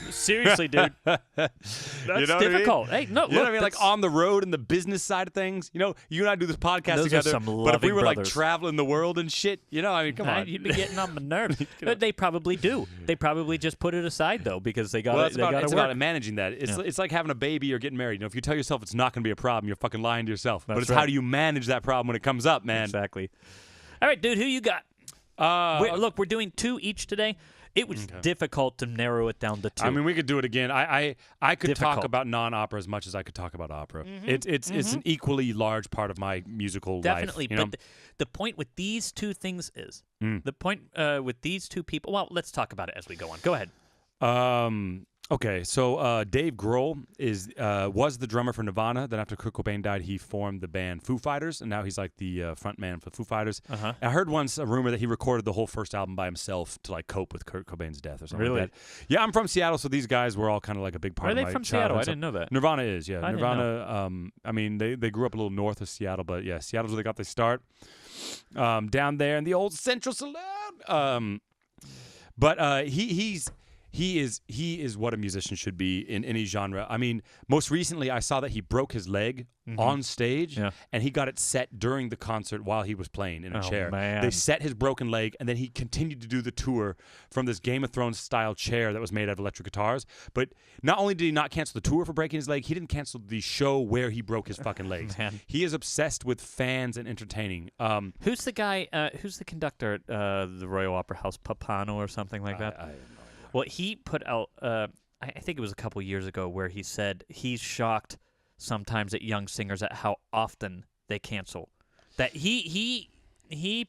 Seriously, dude. That's You know what I mean? difficult. Hey, no, You know look, what I mean? Like on the road and the business side of things. You know, you and I do this podcast Those are together. some But if we loving were like brothers. traveling the world and shit, you know, I mean, come on. You'd be getting on my nerves. But they probably do. They probably just put it aside though because they got Well, it. it's They got it's to work. about managing that. It's like having a baby or getting married. You know, if you tell yourself it's not going to be a problem, you're fucking lying to yourself. But That's it's right. how do you manage that problem when it comes up, man? Exactly. All right, dude. Who you got? Look, we're doing 2 each today. It was difficult to narrow it down to 2. I mean, we could do it again. I could Difficult. talk about non-opera as much as I could talk about opera. It's an equally large part of my musical Definitely, life. You know? but the point with these 2 things is Mm. the point with these 2 people. Well, let's talk about it as we go on. Go ahead. Okay, so Dave Grohl was the drummer for Nirvana. Then after Kurt Cobain died, he formed the band Foo Fighters, and now he's like the front man for Foo Fighters. Uh-huh. I heard once a rumor that he recorded the whole first album by himself to like cope with Kurt Cobain's death or something Really? like that. Yeah, I'm from Seattle, so these guys were all kind of like a big part Are of they my from Seattle? I childhood. didn't know that. Nirvana is, yeah. I didn't Nirvana, I mean, they grew up a little north of Seattle, but yeah, Seattle's where they got their start. Down there in the old Central Saloon. But he is what a musician should be in any genre. I mean, most recently I saw that he broke his leg on stage, and he got it set during the concert while he was playing in a chair. Man. They set his broken leg, and then he continued to do the tour from this Game of Thrones style chair that was made out of electric guitars. But not only did he not cancel the tour for breaking his leg, he didn't cancel the show where he broke his fucking legs. Man. He is obsessed with fans and entertaining. Who's the guy? Who's the conductor at the Royal Opera House? Papano or something like that? I have no idea. Well, he put out, I think it was a couple years ago, where he said he's shocked sometimes at young singers at how often they cancel. That he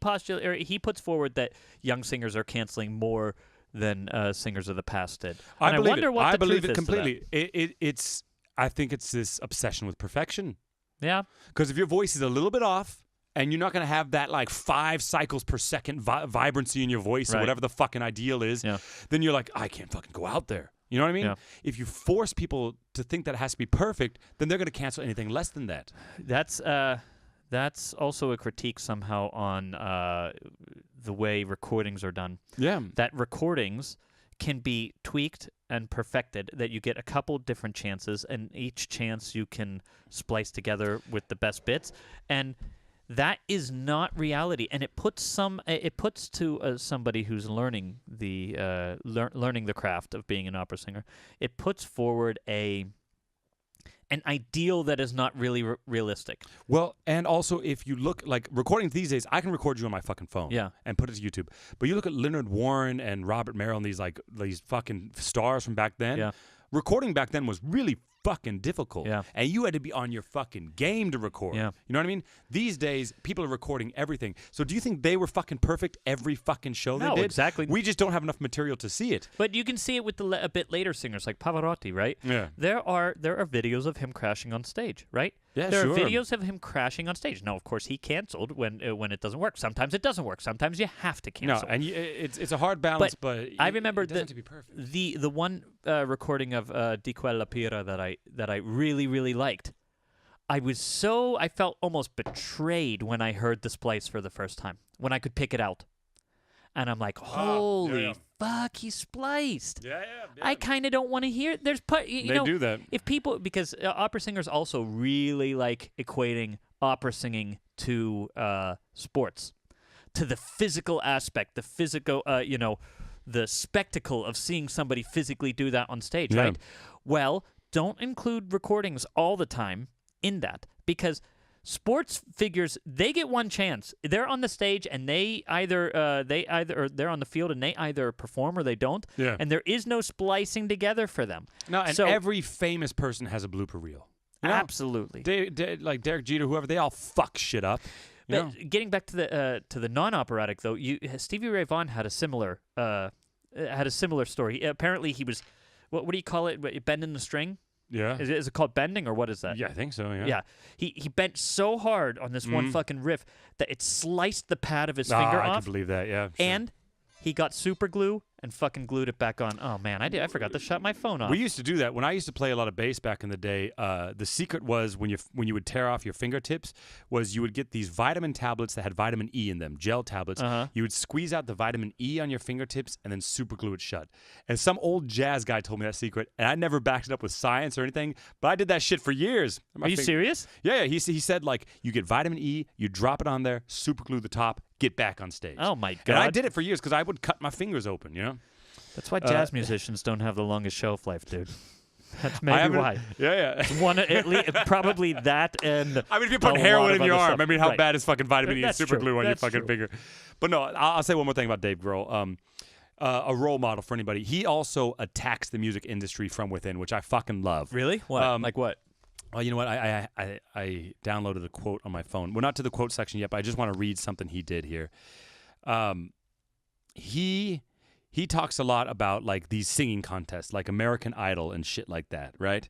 puts forward that young singers are canceling more than singers of the past did. And I wonder what I the believe truth it is to that. completely. I think it's this obsession with perfection. Yeah. Because if your voice is a little bit off, and you're not going to have that like 5 cycles per second vibrancy in your voice or Right. whatever the fucking ideal is, then you're like, I can't fucking go out there. You know what I mean? Yeah. If you force people to think that it has to be perfect, then they're going to cancel anything less than that. That's also a critique somehow on the way recordings are done. Yeah. That recordings can be tweaked and perfected, that you get a couple different chances, and each chance you can splice together with the best bits, and that is not reality, and it puts to somebody who's learning the craft of being an opera singer. It puts forward an ideal that is not really realistic. Well, and also if you look like recordings these days, I can record you on my fucking phone, and put it to YouTube. But you look at Leonard Warren and Robert Merrill and these fucking stars from back then. Yeah. Recording back then was really fucking difficult. Yeah. And you had to be on your fucking game to record. Yeah. You know what I mean? These days, people are recording everything. So do you think they were fucking perfect every fucking show No, they did? exactly. We just don't have enough material to see it. But you can see it with the a bit later singers like Pavarotti, right? Yeah. There are videos of him crashing on stage, right? Yeah, there sure. are videos of him crashing on stage. Now, of course, he canceled when it doesn't work. Sometimes it doesn't work. Sometimes you have to cancel. No, and it's a hard balance, but I remember it doesn't have to be perfect. the one recording of Di Quella Pira that I really liked. I felt almost betrayed when I heard the splice for the first time, when I could pick it out. And I'm like, holy fuck, he spliced. Yeah. I kind of don't want to hear. There's They do that. If people, because opera singers also really like equating opera singing to sports, to the physical aspect, the physical, the spectacle of seeing somebody physically do that on stage, right? Well, don't include recordings all the time in that, because sports figures, they get one chance. They're on the stage and they're on the field and they either perform or they don't. Yeah. And there is no splicing together for them. No, and So- every famous person has a blooper reel. You know? Absolutely. Like Derek Jeter, whoever, they all fuck shit up. You know? But getting back to the non-operatic though, Stevie Ray Vaughan had a similar story. Apparently he was, what do you call it? Bending the string? Yeah. Is it called bending or what is that? Yeah, I think so, yeah. Yeah. He bent so hard on this one fucking riff that it sliced the pad of his finger I off. can believe that, yeah. Sure. And he got super glue and fucking glued it back on. Oh man, I forgot to shut my phone off. We used to do that when I used to play a lot of bass back in the day. The secret was when you would tear off your fingertips, was you would get these vitamin tablets that had vitamin E in them, gel tablets. You would squeeze out the vitamin E on your fingertips and then super glue it shut. And some old jazz guy told me that secret, and I never backed it up with science or anything, but I did that shit for years. Are you serious? Yeah. He said like you get vitamin E, you drop it on there, super glue the top, get back on stage. Oh my god! And I did it for years because I would cut my fingers open. You know. That's why jazz musicians don't have the longest shelf life, dude. That's maybe why. Yeah. It's one at least, probably that and. I mean, if you put heroin in your arm, I mean, how right. bad is fucking vitamin E and That's super true. glue on your That's fucking true. finger? But no, I'll say one more thing about Dave Grohl. A role model for anybody. He also attacks the music industry from within, which I fucking love. Really? What? Like what? Oh, you know what? I downloaded a quote on my phone. We're not to the quote section yet, but I just want to read something he did here. He talks a lot about like these singing contests, like American Idol and shit like that, right?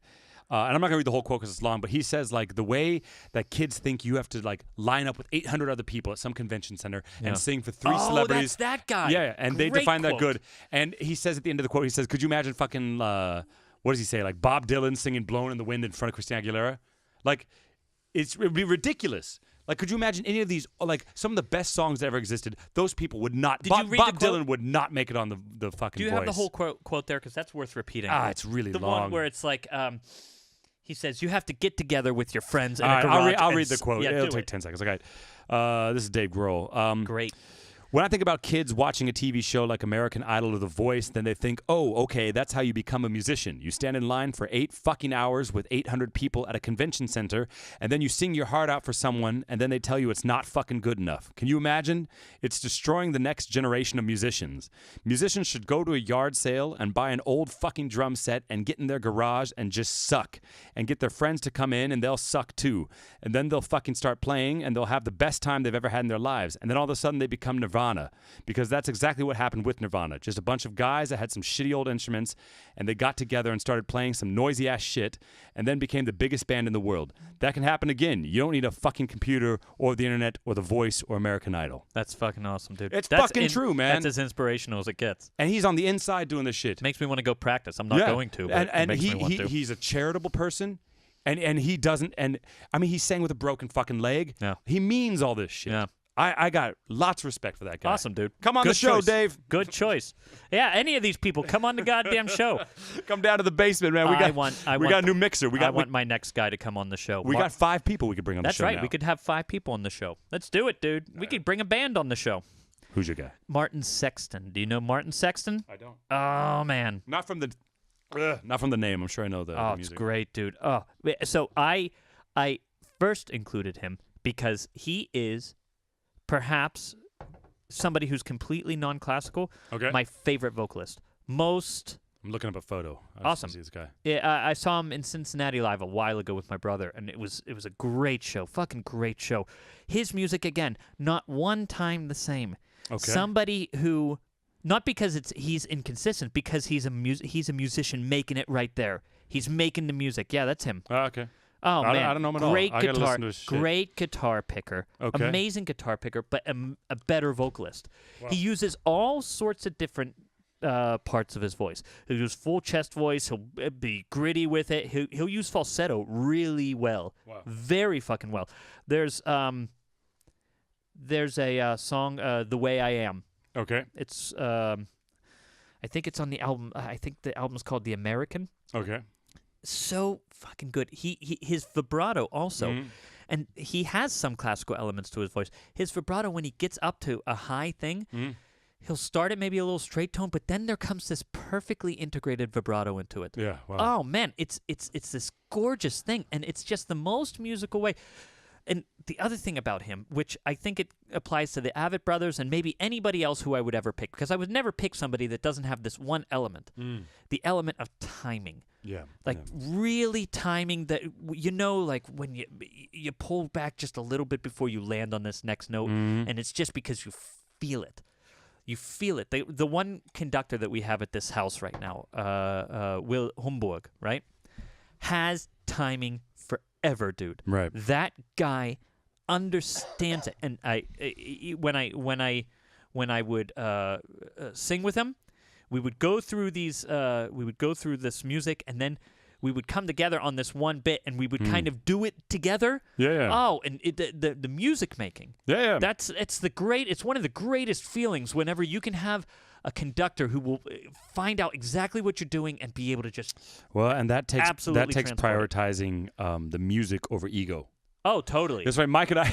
And I'm not gonna read the whole quote because it's long, but he says like the way that kids think you have to like line up with 800 other people at some convention center and sing for 3 celebrities. Oh, that's that guy. Yeah, and they Great define that quote. good. And he says at the end of the quote, he says, "Could you imagine fucking what does he say? Like Bob Dylan singing 'Blown in the Wind' in front of Christina Aguilera? Like it would be ridiculous." Like, could you imagine any of these, like, some of the best songs that ever existed? Those people would not. Bob Dylan would not make it on the fucking Do you Voice. have the whole quote there? Because that's worth repeating. It's really the long. one where it's like, he says, you have to get together with your friends in All a right, garage. I'll read the quote. Yeah, It'll do take it. 10 seconds. Okay. This is Dave Grohl. Great. When I think about kids watching a TV show like American Idol or The Voice, then they think, oh, okay, that's how you become a musician. You stand in line for 8 fucking hours with 800 people at a convention center, and then you sing your heart out for someone, and then they tell you it's not fucking good enough. Can you imagine? It's destroying the next generation of musicians. Musicians should go to a yard sale and buy an old fucking drum set and get in their garage and just suck, and get their friends to come in and they'll suck too. And then they'll fucking start playing, and they'll have the best time they've ever had in their lives. And then all of a sudden they become Nirvana. Because that's exactly what happened with Nirvana. Just a bunch of guys that had some shitty old instruments, and they got together and started playing some noisy ass shit, and then became the biggest band in the world. That can happen again. You don't need a fucking computer or the internet or The Voice or American Idol. That's fucking awesome, dude. It's fucking true, man. That's as inspirational as it gets. And he's on the inside doing this shit. Makes me want to go practice. I'm not going to, but it makes me want to. He's a charitable person. And he doesn't, and I mean, he sang with a broken fucking leg. Yeah. He means all this shit. Yeah. I got lots of respect for that guy. Awesome, dude. Come on Good the show, choice. Dave. Good choice. Yeah, any of these people, come on the goddamn show. Come down to the basement, man. We got a new mixer. I want my next guy to come on the show. We got 5 people we could bring on the That's show right. now. We could have 5 people on the show. Let's do it, dude. We could bring a band on the show. Who's your guy? Martin Sexton. Do you know Martin Sexton? I don't. Oh, man. Not from the name. I'm sure I know the Oh, it's music. great, dude. Oh, so I first included him because he is perhaps somebody who's completely non-classical. Okay. My favorite vocalist. Most I'm looking up a photo. Awesome. See this guy. Yeah, I saw him in Cincinnati live a while ago with my brother, and it was a great show, fucking great show. His music again, not one time the same. Okay. Somebody who, not because he's inconsistent, because he's a musician making it right there. He's making the music. Yeah, that's him. Okay. Oh man, I don't know him at all. Great I gotta guitar, listen to his shit. great guitar picker, Okay. amazing guitar picker, but a better vocalist. Wow. He uses all sorts of different parts of his voice. He'll use full chest voice. He'll be gritty with it. He'll use falsetto really well, very fucking well. There's a song, "The Way I Am." Okay. It's I think it's on the album. I think the album's called "The American." Okay. So fucking good. His vibrato also, and he has some classical elements to his voice. His vibrato, when he gets up to a high thing, he'll start it maybe a little straight tone, but then there comes this perfectly integrated vibrato into it. Yeah. Wow. Oh man, it's this gorgeous thing, and it's just the most musical way. And the other thing about him, which I think it applies to the Avett Brothers and maybe anybody else who I would ever pick, because I would never pick somebody that doesn't have this one element, the element of timing. Yeah. Like really timing that, like when you pull back just a little bit before you land on this next note, and it's just because you feel it. You feel it. The one conductor that we have at this house right now, Will Humburg, right, has timing forever, dude. Right. That guy understands it. And when I would sing with him, we would go through these. We would go through this music, and then we would come together on this one bit, and we would kind of do it together. Yeah. Oh, and the music making. Yeah. It's one of the greatest feelings whenever you can have a conductor who will find out exactly what you're doing and be able to just and that takes absolutely transport prioritizing the music over ego. Oh, totally. That's right. Mike and I,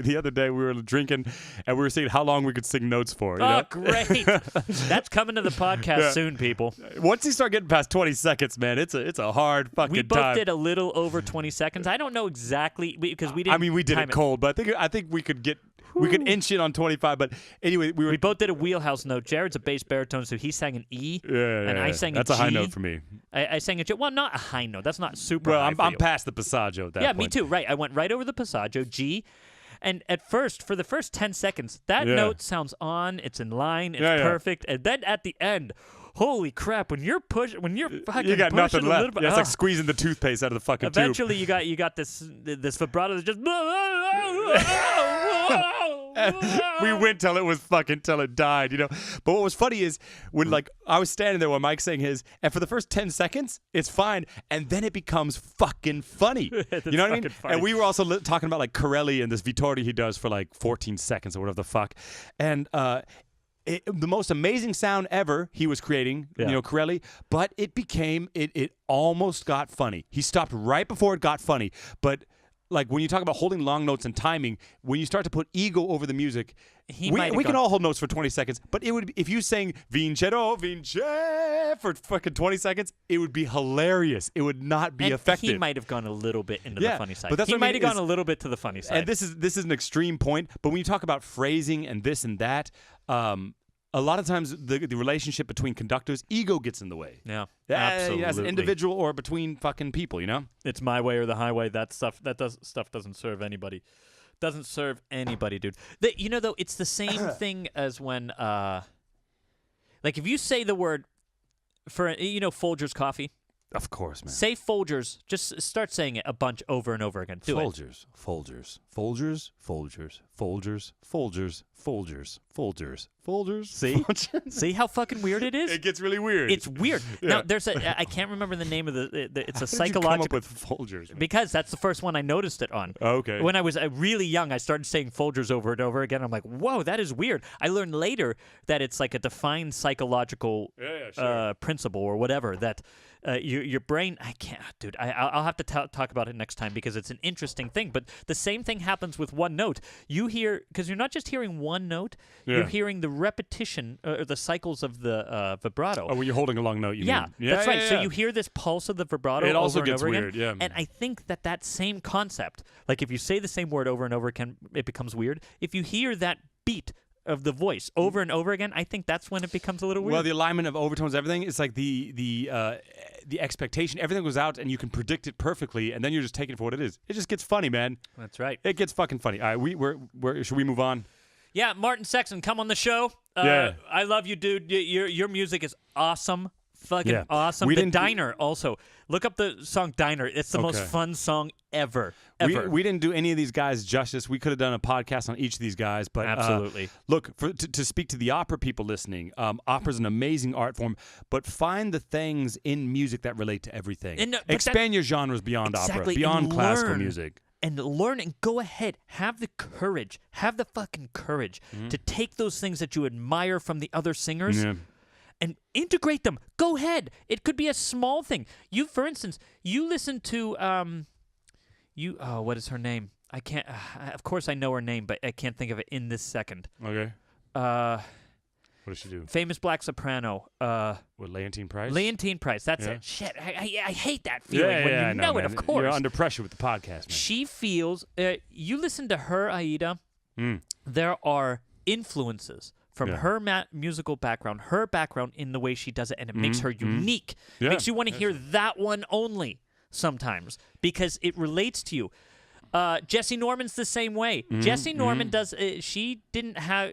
the other day, we were drinking, and we were seeing how long we could sing notes for. You Oh, know? great. That's coming to the podcast soon, people. Once you start getting past 20 seconds, man, it's a hard fucking We both time. did a little over 20 seconds. I don't know exactly because we didn't. I mean, we did time it cold, but I think we could get. We could inch it on 25, but anyway, We both did a wheelhouse note. Jared's a bass baritone, so he sang an E, and I sang That's a a high G. note for me. I sang a G. Well, not a high note. That's not super Well, high for I'm you. past the passaggio at that point. Me too. Right. I went right over the passaggio, G. And at first, for the first 10 seconds, that note sounds on, it's in line, it's perfect. And then at the end, holy crap, when you're fucking You got pushing nothing a little left. bit, Yeah, it's like squeezing the toothpaste out of the fucking tube. eventually you got this vibrato that just We went till it died, you know. But what was funny is when like I was standing there while Mike's saying his, and for the first 10 seconds, it's fine, and then it becomes fucking funny. You know what I mean? funny. And we were also talking about like Corelli and this Vittori he does for like 14 seconds or whatever the fuck. And the most amazing sound ever he was creating, you know, Corelli, but it almost got funny. He stopped right before it got funny, but like when you talk about holding long notes and timing, when you start to put ego over the music, we can all hold notes for 20 seconds, but it would if you sang Vincero, Vince for fucking 20 seconds, it would be hilarious. It would not be effective. He might have gone a little bit into the funny side. But that's he what I might mean have gone a little bit to the funny side. And this is an extreme point, but when you talk about phrasing and this and that, a lot of times the relationship between conductors, ego gets in the way. Yeah, absolutely. As an individual or between fucking people, you know? It's my way or the highway. That stuff doesn't serve anybody. Doesn't serve anybody, dude. You know, though, it's the same thing as when, like, if you say the word, Folgers coffee. Of course, man. Say Folgers. Just start saying it a bunch over and over again. Do it. Folgers, Folgers, Folgers, Folgers, Folgers, Folgers, Folgers, Folgers, Folgers. See? Folgers. See how fucking weird it is? It gets really weird. It's weird. Now, there's I can't remember the name of it's a How did you come up psychological. with Folgers, man? Because that's the first one I noticed it on. Okay. When I was really young, I started saying Folgers over and over again. I'm like, whoa, that is weird. I learned later that it's like a defined psychological principle or whatever that your brain. I can't, dude. I'll have to talk about it next time because it's an interesting thing. But the same thing happens with one note. You hear because you're not just hearing one note. Yeah. You're hearing the repetition or the cycles of the vibrato. Oh, when you're holding a long note, you Yeah, mean? that's right. Yeah. So you hear this pulse of the vibrato It also over and gets over weird, again. yeah. And I think that same concept, like if you say the same word over and over again, it becomes weird. If you hear that beat of the voice over and over again, I think that's when it becomes a little weird. Well, the alignment of overtones, everything, it's like the expectation. Everything goes out, and you can predict it perfectly, and then you're just taking it for what it is. It just gets funny, man. That's right. It gets fucking funny. All right, should we move on? Yeah, Martin Sexton, come on the show. Yeah. I love you, dude. Your music is awesome. Fucking awesome. We The didn't- Diner also. Look up the song Diner. It's the most fun song ever. We didn't do any of these guys justice. We could have done a podcast on each of these guys, but Absolutely. Look, to speak to the opera people listening, opera's an amazing art form, but find the things in music that relate to everything. And, expand your genres beyond opera, beyond classical music. And learn and go ahead. Have the courage. Have the fucking courage to take those things that you admire from the other singers and integrate them. Go ahead. It could be a small thing. For instance, you listen to what is her name? I can't. Of course, I know her name, but I can't think of it in this second. Okay. What does she do? Famous black soprano. With Leontine Price? Leontine Price. That's it. Shit. I hate that feeling when you I know it. man. Of course. You're under pressure with the podcast, man. She feels. You listen to her, Aida. There are influences from her musical background, her background in the way she does it, and it makes her unique. Yeah. Makes you want to hear that one only sometimes because it relates to you. Jesse Norman's the same way. Jesse Norman does. She didn't have.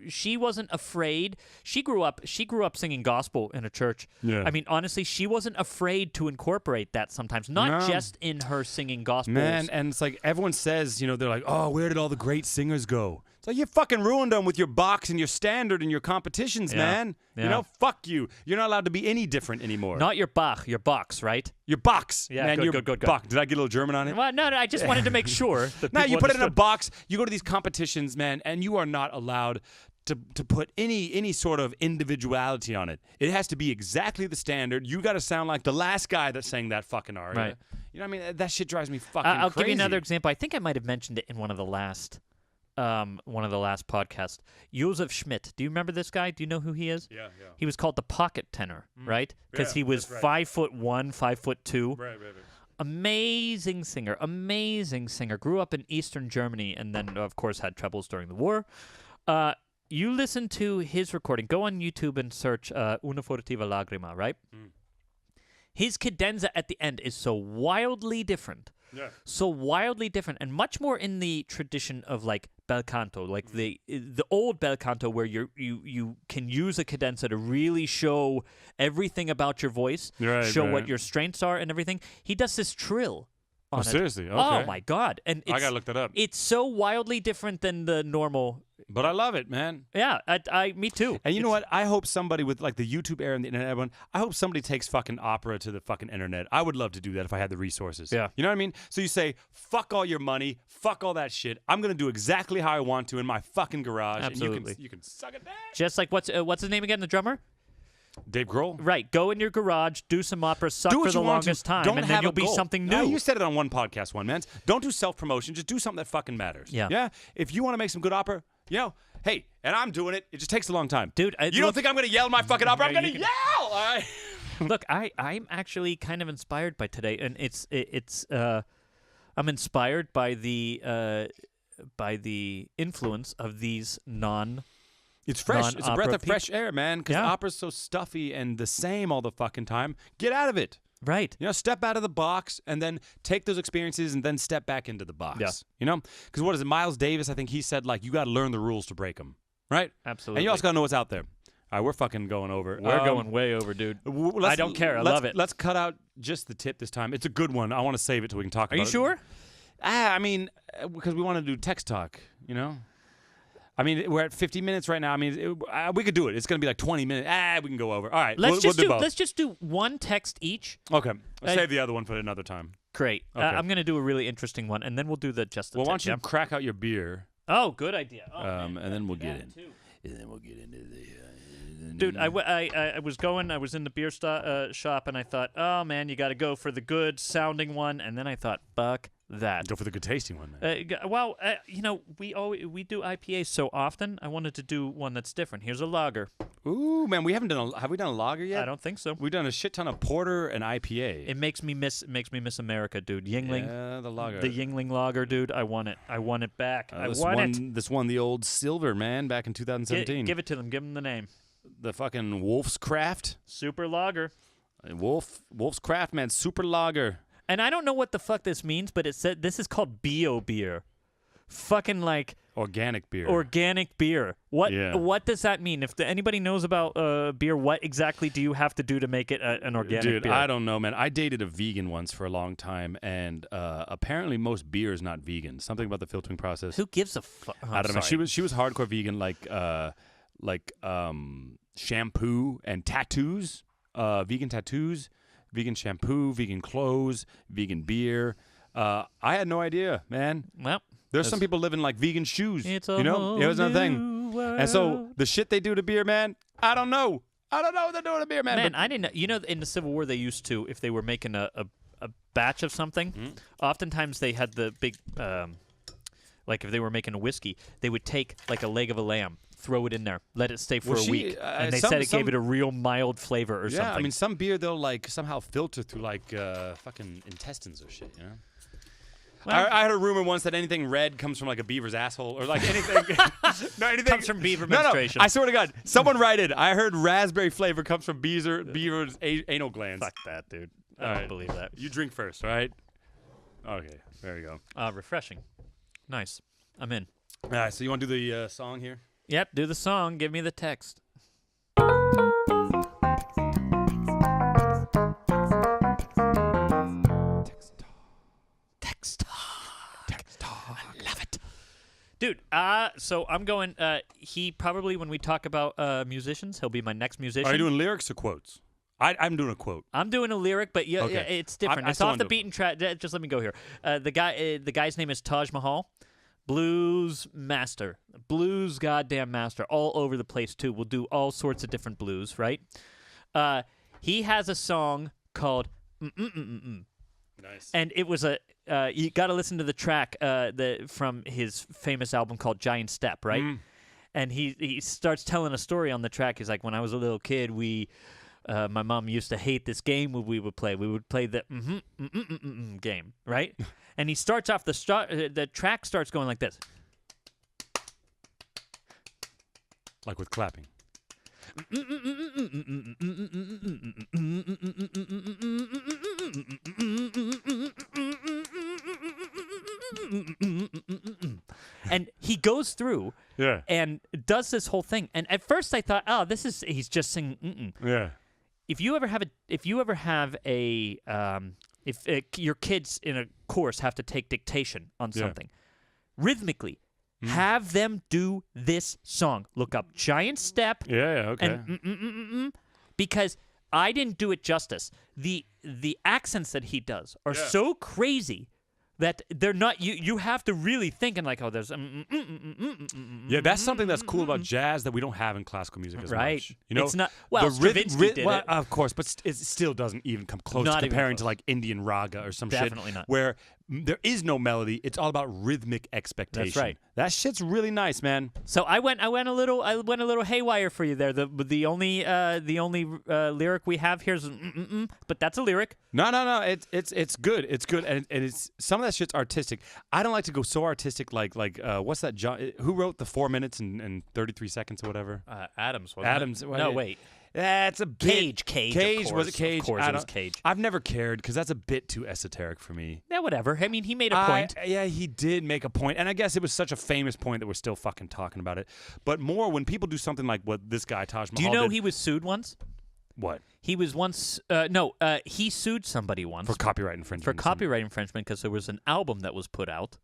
She wasn't afraid. She grew up singing gospel in a church. Yeah. I mean, honestly, she wasn't afraid to incorporate that sometimes. Not just in her singing gospel. Man, and it's like everyone says, they're like, oh, where did all the great singers go? It's So you fucking ruined them with your box and your standard and your competitions, man. Yeah. You know, fuck you. You're not allowed to be any different anymore. Not your Bach, your box, right? Your box. Yeah, man, good. Box. Did I get a little German on it? Well, no, I just wanted to make sure. That No, people you put it in a understood. box. You go to these competitions, man, and you are not allowed to put any sort of individuality on it. It has to be exactly the standard. You got to sound like the last guy that sang that fucking aria. Right. You know what I mean? That shit drives me fucking I'll crazy. give you another example. I think I might have mentioned it in one of the last podcasts. Josef Schmidt. Do you remember this guy? Do you know who he is? Yeah. He was called the pocket tenor, right? Because Yeah, he was that's right. 5'1", 5'2". Right. Amazing singer. Grew up in Eastern Germany and then, of course, had troubles during the war. You listen to his recording. Go on YouTube and search Una furtiva lagrima, right? His cadenza at the end is so wildly different. Yeah. So wildly different and much more in the tradition of like bel canto, like the old bel canto where you can use a cadenza to really show everything about your voice, show what your strengths are and everything. He does this trill on it. Seriously? Okay. Oh my god. And I gotta look that up. It's so wildly different than the normal. But I love it, man. Yeah, me too. And you know what? I hope somebody with like the YouTube era and the internet, everyone, I hope somebody takes fucking opera to the fucking internet. I would love to do that if I had the resources. Yeah. You know what I mean? So you say, fuck all your money, fuck all that shit. I'm going to do exactly how I want to in my fucking garage. Absolutely. And you can suck it down. Just like what's his name again, the drummer? Dave Grohl? Right. Go in your garage, do some opera, suck Do what for the you want longest to. time, Don't and have then you'll a be goal. something new. No, you said it on one podcast, man. Don't do self-promotion. Just do something that fucking matters. Yeah. Yeah? If you want to make some good opera, hey, and I'm doing it. It just takes a long time. Dude, you don't think I'm going to yell in my fucking opera? I'm No, going to you yell! All right? Look, I'm actually kind of inspired by today, and I'm inspired by the influence of these It's fresh. It's a breath of people. fresh air, man, because Yeah. opera's so stuffy and the same all the fucking time. Get out of it. right. Step out of the box and then take those experiences and then step back into the box. Yeah. Because what is it? Miles Davis, I think he said, like, you got to learn the rules to break them, right? Absolutely. And you also got to know what's out there. All right, we're fucking going over. We're going way over, dude. I don't care. I love it. Let's cut out just the tip this time. It's a good one. I want to save it till we can talk Are about you it. sure? I mean, because we want to do text talk, I mean, we're at 50 minutes right now. I mean, we could do it. It's going to be like 20 minutes. We can go over. All right, Let's we'll just do one text each. Okay. I'll save the other one for another time. Great. Okay. I'm gonna do a really interesting one, and then we'll do the just the Well, why tip, don't you crack out your beer, Oh, good idea. Oh, and then we'll get in. too. And then we'll get into the... Dude, I was in the beer shop, and I thought, oh man, you got to go for the good sounding one, and then I thought, fuck that. Go for the good tasting one, man. We do IPAs so often. I wanted to do one that's different. Here's a lager. Ooh, man, have we done a lager yet? I don't think so. We've done a shit ton of porter and IPA. It makes me miss America, dude. Yingling. Yeah, the lager. The Yingling lager, dude. I want it. I want it back. I this want won, it. This won the old silver, man, back in 2017. Give it to them. Give them the name. The fucking Wolf's Craft. Super lager. Wolf's Craft, man. Super lager. And I don't know what the fuck this means, but it said this is called bio beer. Fucking like Organic beer. organic beer. What Yeah. What does that mean? If anybody knows about beer, what exactly do you have to do to make it an organic Dude, beer? I don't know, man. I dated a vegan once for a long time, and apparently most beer is not vegan. Something about the filtering process. Who gives a fuck? I don't know. She was hardcore vegan, like shampoo and tattoos, vegan tattoos, vegan shampoo, vegan clothes, vegan beer. I had no idea, man. Well, There's some people living like vegan shoes. it's a It whole was another thing. new world. And so the shit they do to beer, man, I don't know. I don't know what they're doing to beer, man. Man, but- I didn't know. You know, in the Civil War, they used to, if they were making a batch of something, oftentimes they had the big, like if they were making a whiskey, they would take like a leg of a lamb, throw it in there, let it stay for Well, a week, and they said it gave it a real mild flavor or yeah, something. I mean, some beer they'll like somehow filter through like fucking intestines or shit, Well- I heard a rumor once that anything red comes from like a beaver's asshole or like anything. No, anything Comes from beaver No, menstruation. I swear to God, someone write it. I heard raspberry flavor comes from beaver's anal glands. Fuck that, dude. I All don't right. believe that. You drink first, all right? Okay, there you go. Refreshing. Nice. I'm in. All right, so you want to do the song here? Yep, do the song. Give me the text. Text talk. I love it. Dude, Dude, so I'm going, he probably, when we talk about musicians, he'll be my next musician. Are you doing lyrics or quotes? I'm doing a quote. I'm doing a lyric, but yeah, Okay. it's different. I It's still off the wanna do it. beaten track. Just let me go here. The guy's name is Taj Mahal. Blues master. Blues goddamn master. All over the place, too. We'll do all sorts of different blues, right? He has a song called Nice. and it was you got to listen to the track from his famous album called Giant Step, right? And he starts telling a story on the track. He's like, when I was a little kid, my mom used to hate this game we would play. We would play the game, right? And he starts off the track starts going like this. Like with clapping. And he goes through Yeah. and does this whole thing. And at first I thought, oh, he's just singing. Yeah. If you ever have your kids in a course have to take dictation on something, rhythmically, have them do this song. Look up Giant Step. Yeah, okay. And because I didn't do it justice. The accents that he does are so crazy that they're not. You have to really think and like, oh, there's. Yeah, that's something that's cool about jazz that we don't have in classical music as Right. much. You know, It's not- well, Stravinsky did it. Of course, but it still doesn't even come close Not to even comparing close. to like Indian raga or some Definitely shit. not. Where there is no melody. It's all about rhythmic expectation. right. That shit's really nice, man. So I went a little haywire for you there. The only lyric we have here is but that's a lyric. No. It's good. It's good, and it's some of that shit's artistic. I don't like to go so artistic like what's that? John, who wrote the 4 minutes and 33 seconds or whatever? Adams. Wasn't Adams. It? What- No, wait. That's a bit. Cage. Cage, Of was course, it Cage? Of course, I it was don't- Cage. I've never cared because that's a bit too esoteric for me. Yeah, whatever. I mean, he made a point. Yeah, he did make a point, and I guess it was such a famous point that we're still fucking talking about it. But more when people do something like what this guy Taj Mahal Do you know did. he was sued once? What? He was once. He sued somebody once For copyright infringement. for copyright infringement because there was an album that was put out,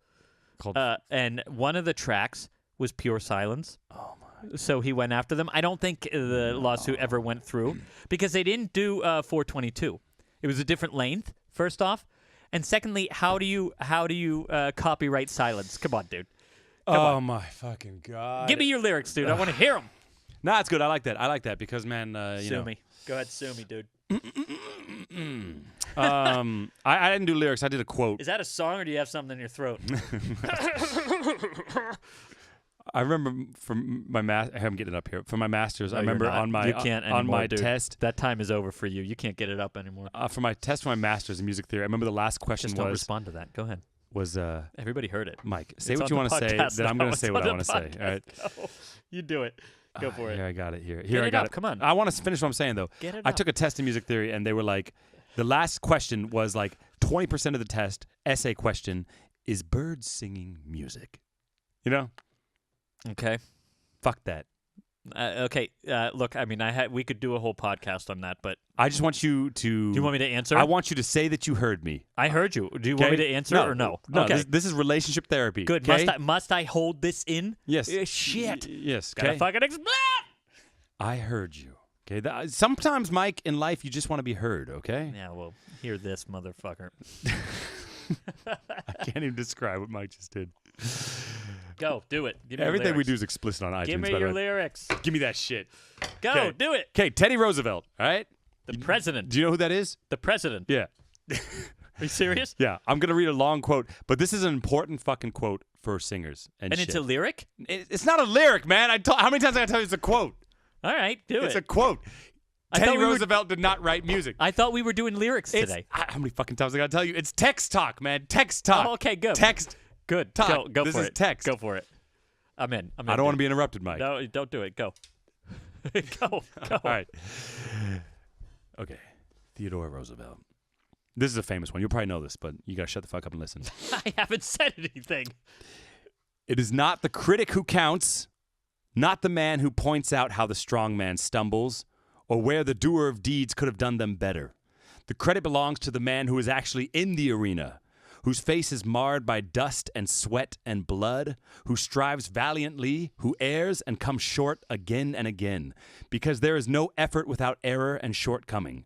Called, and one of the tracks was Pure Silence. oh my. So he went after them. I don't think the lawsuit ever went through because they didn't do 422. It was a different length. First off, and secondly, how do you copyright silence? Come on, dude. Oh my fucking god. Give me your lyrics, dude. I want to hear them. Nah, it's good. I like that because man, you Sue know. me. Go ahead, sue me, dude. I didn't do lyrics. I did a quote. Is that a song or do you have something in your throat? I remember from my I'm getting it up here. For my masters, I No, you're remember not. on my You can't on anymore, my dude. test. That time is over for you. You can't get it up anymore. For my test for my masters in music theory, I remember the last question Just don't respond to that. Go ahead. was Everybody heard it. Mike, say It's what on you the want to say. podcast Then I'm now. going to It's say what on I want the to say. All right. podcast. Go. You do it. Go for it. Here I got it. Here Get I it got up. it. Come on. I want to finish what I'm saying though. Get it I up. took a test in music theory, and they were like, the last question was like 20% of the test essay question is birds singing music. You know, Okay. fuck that. Okay. Look, I mean, we could do a whole podcast on that, but I just want you to. do you want me to answer? I want you to say that you heard me. I heard you. Do you want me to answer or no? No. Okay. This is relationship therapy. Good. Okay? Must I hold this in? Yes. Shit. Yes. Gotta Okay. fucking explode. I heard you. Okay. Sometimes, Mike, in life, you just want to be heard. Okay. Yeah. Well, hear this, motherfucker. I can't even describe what Mike just did. Go. Do it. Give me Everything your we lyrics. do is explicit on iTunes. Give me by the your way. lyrics. Give me that shit. Go. Okay. Do it. Okay, Teddy Roosevelt. All right. The president. Do you know who that is? The president. Yeah. Are you serious? Yeah. I'm gonna read a long quote, but this is an important fucking quote for singers and And shit. it's a lyric? It's not a lyric, man. How many times I gotta tell you it's a quote? All right. Do It's it. a quote. I Teddy thought we were- Roosevelt did not write music. I thought we were doing lyrics It's- today. How many fucking times I gotta tell you? It's text talk, man. Text talk. Oh, okay, good. Text. Good. Talk. Go This for is it. text. Go for it. I'm in. I don't want to be interrupted, Mike. No, don't do it. Go. Go. All right. Okay. Theodore Roosevelt. This is a famous one. You'll probably know this, but you gotta shut the fuck up and listen. I haven't said anything. It is not the critic who counts, not the man who points out how the strong man stumbles, or where the doer of deeds could have done them better. The credit belongs to the man who is actually in the arena, whose face is marred by dust and sweat and blood, who strives valiantly, who errs and comes short again and again, because there is no effort without error and shortcoming,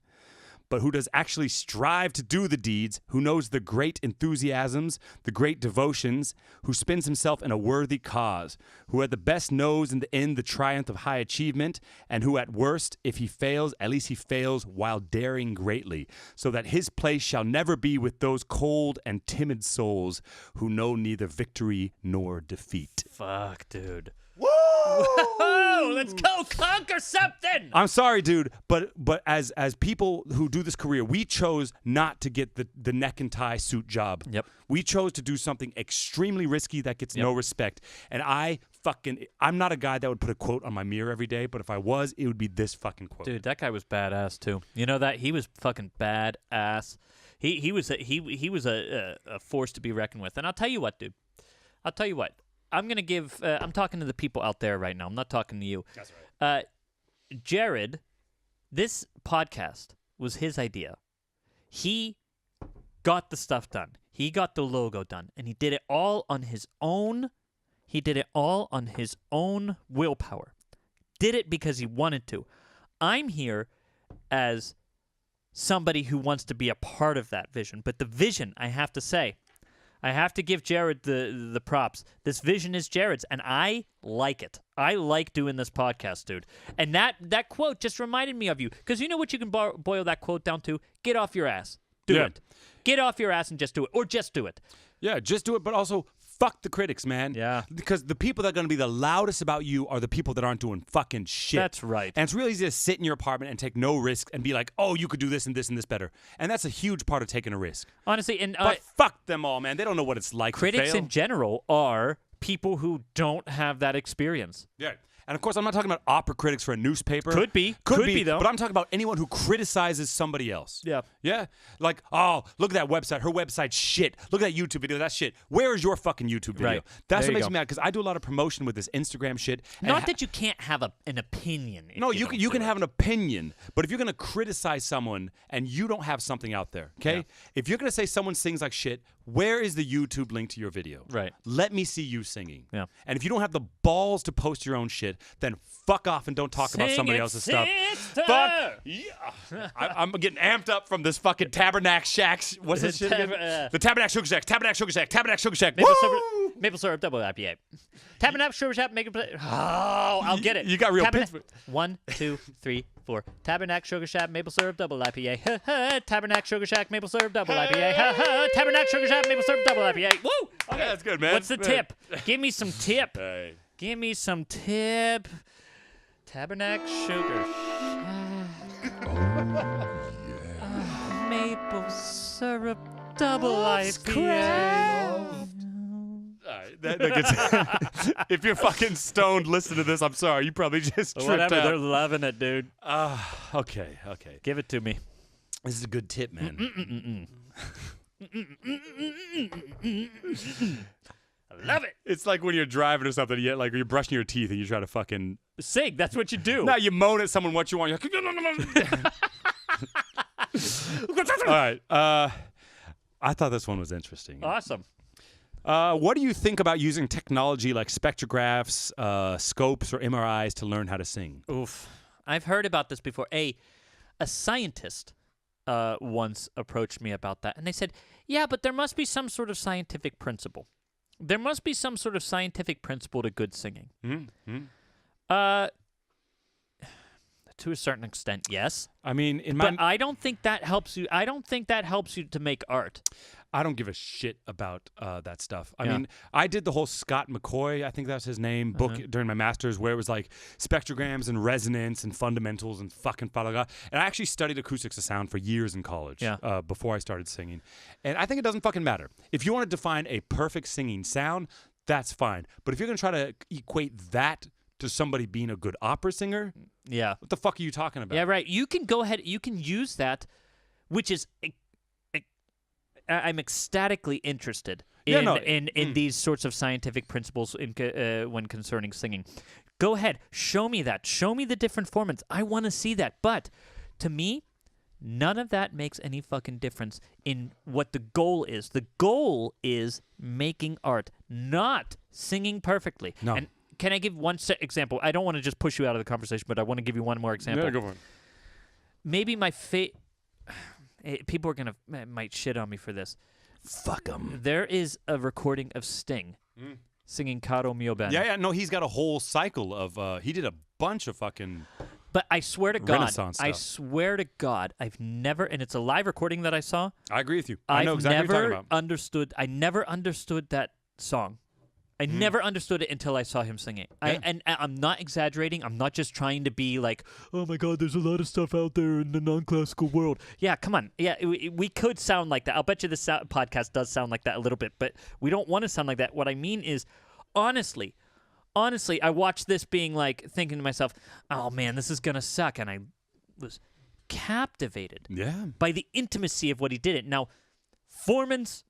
but who does actually strive to do the deeds, who knows the great enthusiasms, the great devotions, who spends himself in a worthy cause, who at the best knows in the end the triumph of high achievement, and who at worst, if he fails, at least he fails while daring greatly, so that his place shall never be with those cold and timid souls who know neither victory nor defeat. Fuck, dude. Woo! Whoa, let's go conquer something. I'm sorry, dude, but as people who do this career, we chose not to get the neck and tie suit job. Yep. We chose to do something extremely risky that gets no respect. And I'm not a guy that would put a quote on my mirror every day, but if I was, it would be this fucking quote. Dude, that guy was badass too. You know that he was fucking badass. He was a force to be reckoned with. And I'll tell you what, dude. I'll tell you what. I'm going to give I'm talking to the people out there right now. I'm not talking to you. That's right. Jared, this podcast was his idea. He got the stuff done. He got the logo done, and he did it all on his own. He did it all on his own willpower. Did it because he wanted to. I'm here as somebody who wants to be a part of that vision, but the vision, I have to say, I have to give Jared the props. This vision is Jared's, and I like it. I like doing this podcast, dude. And that quote just reminded me of you, because you know what you can boil that quote down to? Get off your ass. Do it. Get off your ass and just do it, or just do it. Yeah, just do it, but also fuck the critics, man. Yeah. Because the people that are going to be the loudest about you are the people that aren't doing fucking shit. That's right. And it's really easy to sit in your apartment and take no risk and be like, oh, you could do this and this and this better. And that's a huge part of taking a risk. Honestly, and But fuck them all, man. They don't know what it's like critics to fail. in general are people who don't have that experience. Yeah. And of course, I'm not talking about opera critics for a newspaper. Could be, though. But I'm talking about anyone who criticizes somebody else. Yeah. Yeah? Like, oh, look at that website. Her website's shit. Look at that YouTube video. That's shit. Where is your fucking YouTube video? Right. That's There what you makes go. me mad, because I do a lot of promotion with this Instagram shit. and Not that you can't have an opinion. No, you can have an opinion, but if you're going to criticize someone and you don't have something out there, okay? Yeah. If you're going to say someone sings like shit, where is the YouTube link to your video? Right. Let me see you singing. Yeah. And if you don't have the balls to post your own shit, then fuck off and don't talk about somebody else's stuff. Fuck. Yeah. I'm getting amped up from this fucking Tabernacle Shacks. What's this shit again? The Tabernacle Sugar Shack. Tabernacle Sugar Shack. Tabernacle Sugar Shack. Maple syrup double IPA. Tabernacle sugar shack. Make it. Oh, I'll get it. You got real pins. 1, 2, 3, 4. Tabernacle sugar shack. Maple syrup double IPA. Ha ha. Tabernacle sugar shack. Maple syrup double IPA. Ha ha. Tabernacle sugar shack. Maple syrup double IPA. Woo. Okay, that's good, man. What's the tip? Give me some tip. Hey. Give me some tip. Tabernacle sugar shack. Maple syrup double IPA. That gets, if you're fucking stoned listening to this, I'm sorry. You probably just tripped Whatever, out. they're loving it, dude. Okay. Give it to me. This is a good tip, man. I love it. It's like when you're driving or something, you're brushing your teeth and you try to fucking... Sing. That's what you do. No, you moan at someone what you want. You're like... All right. I thought this one was interesting. Awesome. What do you think about using technology like spectrographs, scopes, or MRIs to learn how to sing? Oof. I've heard about this before. A scientist once approached me about that, and they said, yeah, but there must be some sort of scientific principle. There must be some sort of scientific principle to good singing. Mm-hmm. To a certain extent, yes. I mean, but I don't think that helps you. I don't think that helps you to make art. I don't give a shit about that stuff. I Yeah. mean, I did the whole Scott McCoy, I think that's his name, book during my master's, where it was like spectrograms and resonance and fundamentals and fucking falaga. And I actually studied acoustics of sound for years in college before I started singing. And I think it doesn't fucking matter. If you want to define a perfect singing sound, that's fine. But if you're going to try to equate that to somebody being a good opera singer, yeah, what the fuck are you talking about? Yeah, right. You can go ahead. You can use that, which is, I'm ecstatically interested in these sorts of scientific principles when concerning singing. Go ahead, show me that. Show me the different formats. I want to see that. But to me, None of that makes any fucking difference in what the goal is. The goal is making art, not singing perfectly. No. And can I give one example? I don't want to just push you out of the conversation, but I want to give you one more example. Yeah, go for it. Maybe my people are gonna might shit on me for this. Fuck him. There is a recording of Sting singing "Caro Mio Bene." Yeah, no, he's got a whole cycle of. He did a bunch of fucking. But I swear to God, Renaissance stuff. I swear to God, I've never, and it's a live recording that I saw. I agree with you. I know exactly what you're talking about. I never understood that song. I never understood it until I saw him sing it. Yeah. And I'm not exaggerating. I'm not just trying to be like, oh my God, there's a lot of stuff out there in the non-classical world. Yeah, come on. Yeah, we could sound like that. I'll bet you this podcast does sound like that a little bit, but we don't want to sound like that. What I mean is, honestly, I watched this being like, thinking to myself, oh man, this is going to suck. And I was captivated by the intimacy of what he did it. Now, Foreman's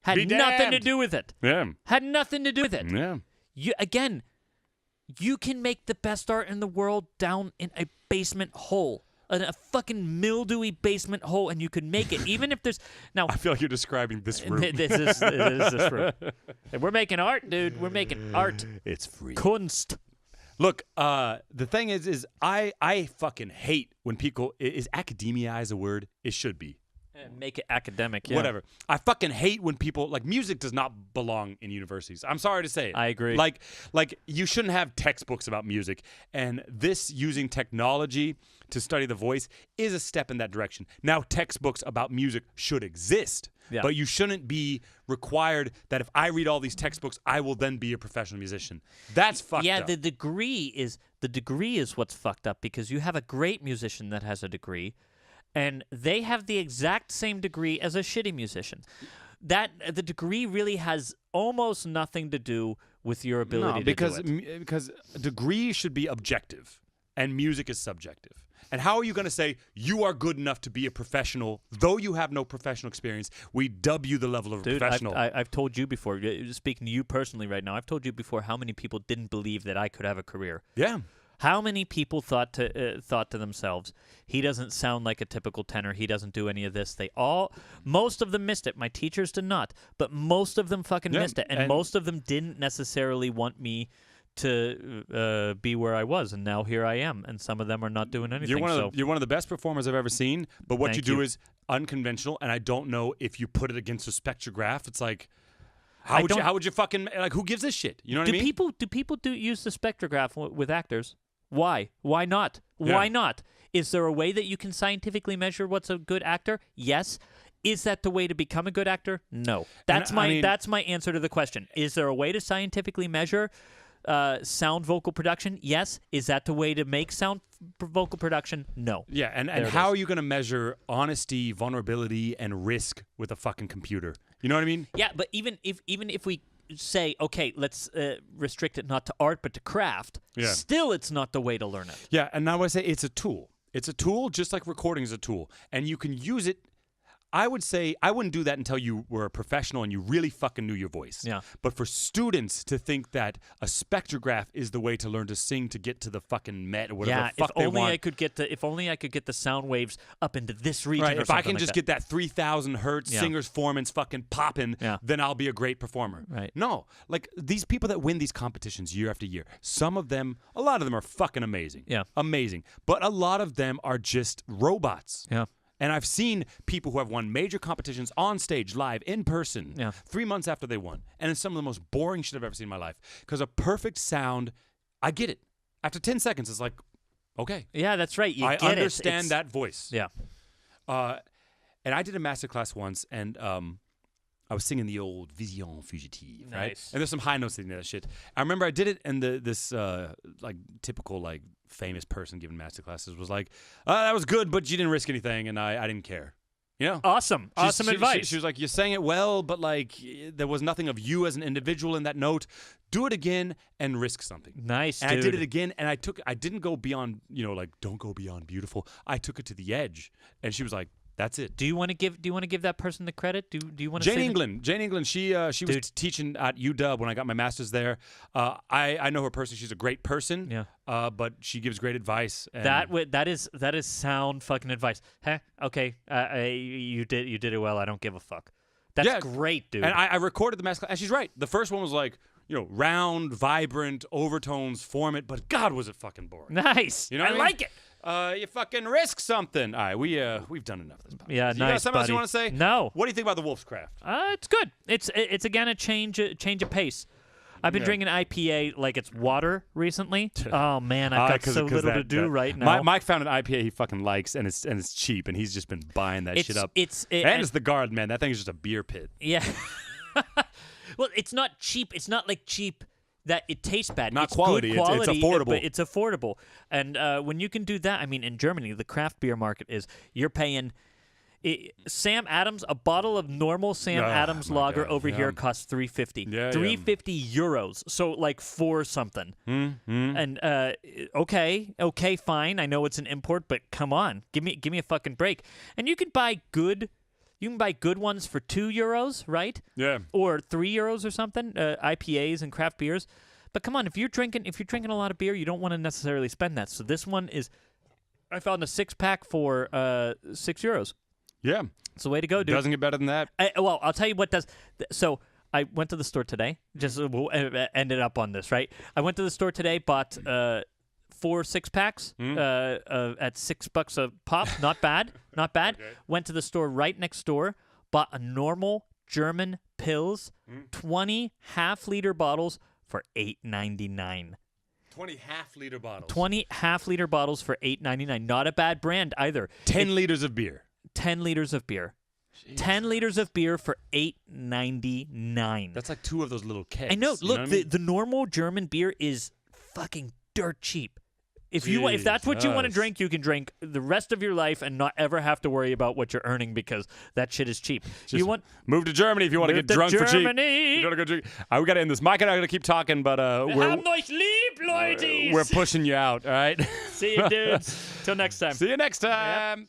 had nothing to do with it. Yeah. Had nothing to do with it. Yeah. You can make the best art in the world down in a basement hole. A fucking mildewy basement hole, and you could make it. Even if there's... Now, I feel like you're describing this room. this is this room. And we're making art, dude. We're making art. It's free. Kunst. Look, the thing is I fucking hate when people... Is academia a word? It should be. Make it academic, yeah. Whatever. I fucking hate when people like music does not belong in universities. I'm sorry to say it. I agree. Like you shouldn't have textbooks about music, and this using technology to study the voice is a step in that direction. Now, textbooks about music should exist, but you shouldn't be required that if I read all these textbooks, I will then be a professional musician. That's fucked up. Yeah, the degree is what's fucked up, because you have a great musician that has a degree, and they have the exact same degree as a shitty musician. That the degree really has almost nothing to do with your ability to do it. Because a degree should be objective, and music is subjective. And how are you going to say you are good enough to be a professional, though you have no professional experience? We dub you the level of professional. I've told you before, speaking to you personally right now, I've told you before how many people didn't believe that I could have a career. Yeah. How many people thought to themselves, he doesn't sound like a typical tenor, he doesn't do any of this. Most of them missed it. My teachers did not, but most of them fucking missed it, and most of them didn't necessarily want me to be where I was, and now here I am, and some of them are not doing anything. You're one of the best performers I've ever seen, but what Thank you do you. is unconventional, and I don't know if you put it against a spectrograph. It's like, how would you fucking, like, who gives a shit? You know what I mean? Do people use the spectrograph with actors? Why? Why not? Yeah. Why not? Is there a way that you can scientifically measure what's a good actor? Yes. Is that the way to become a good actor? No. That's my answer to the question. Is there a way to scientifically measure sound vocal production? Yes. Is that the way to make sound vocal production? No. Yeah, and how are you going to measure honesty, vulnerability, and risk with a fucking computer? You know what I mean? Yeah, but even if we say, okay, let's restrict it not to art but to craft, still it's not the way to learn it. Yeah, and now I say it's a tool. It's a tool just like recording is a tool. And you can use it. I would say I wouldn't do that until you were a professional and you really fucking knew your voice. Yeah. But for students to think that a spectrograph is the way to learn to sing to get to the fucking met or whatever the fuck they want. If only I could get the sound waves up into this region. Right. Or If I something can like just that. get that 3,000 hertz singer's formants fucking popping, then I'll be a great performer. Right. No, like these people that win these competitions year after year, a lot of them are fucking amazing. Yeah. Amazing. But a lot of them are just robots. Yeah. And I've seen people who have won major competitions on stage, live, in person, 3 months after they won. And it's some of the most boring shit I've ever seen in my life. Because a perfect sound, I get it. After 10 seconds, it's like, okay. Yeah, that's right. I understand that voice. Yeah. And I did a masterclass once, and I was singing the old Vision Fugitive, right? Nice. And there's some high notes in that shit. I remember I did it, and this typical famous person giving masterclasses was like, that was good, but you didn't risk anything, and I didn't care. You know? Awesome advice. She was like, you sang it well, but there was nothing of you as an individual in that note. Do it again and risk something. Nice, and dude. I did it again, and I didn't go beyond, don't go beyond beautiful. I took it to the edge, and she was like, That's it. Do you want to give that person the credit? Do you want to Jane England, she was teaching at UW when I got my master's there. I know her personally. She's a great person. Yeah. But she gives great advice. And That is sound fucking advice. Huh? Okay. You did it well. I don't give a fuck. That's great, dude. And I recorded the master class, and she's right. The first one was like, round, vibrant, overtones, form it, but God, was it fucking boring. Nice. You know I what like it. You fucking risk something. All right, we've done enough of this podcast. Yeah, you nice, got something else buddy. you want to say? No. What do you think about the Wolf's Craft? It's good. It's again a change of pace. I've been drinking IPA like it's water recently. Oh man, I've got so little to do right now. Mike found an IPA he fucking likes, and it's cheap, and he's just been buying that shit up. It's the guard, man. That thing is just a beer pit. Yeah. Well, it's not cheap. It's not like cheap that it tastes bad. Not it's quality. Good quality. It's affordable. But it's affordable. And when you can do that, I mean, in Germany, the craft beer market you're paying. Sam Adams, a bottle of normal Sam Adams lager over here costs $3.50. Yeah, €3.50. So like $4 something. Mm-hmm. And okay, fine. I know it's an import, but come on, give me a fucking break. And you can buy good ones for €2, right? Yeah. Or €3 or something. IPAs and craft beers. But come on, if you're drinking a lot of beer, you don't want to necessarily spend that. So this one is, I found a 6-pack for €6. Yeah. It's the way to go, dude. Doesn't get better than that. Well, I'll tell you what does. So I went to the store today. Just ended up on this, right? I went to the store today, bought 4 6-packs at $6 a pop. Not bad. Not bad. Okay. Went to the store right next door, bought a normal German Pils, 20 half-liter bottles for $8.99. 20 half-liter bottles. 20 half-liter bottles for $8.99. Not a bad brand either. 10 liters of beer. 10 liters of beer. Jeez. 10 liters of beer for $8.99. That's like 2 of those little kegs. I know. Look, what I mean? the normal German beer is fucking dirt cheap. If that's what you want to drink, you can drink the rest of your life and not ever have to worry about what you're earning because that shit is cheap. Move to Germany if you want to get drunk for cheap. Germany. You gotta go drink. We got to end this. Mike and I are gonna keep talking, but we're pushing you out. All right. See you, dudes. Till next time. See you next time. Yep.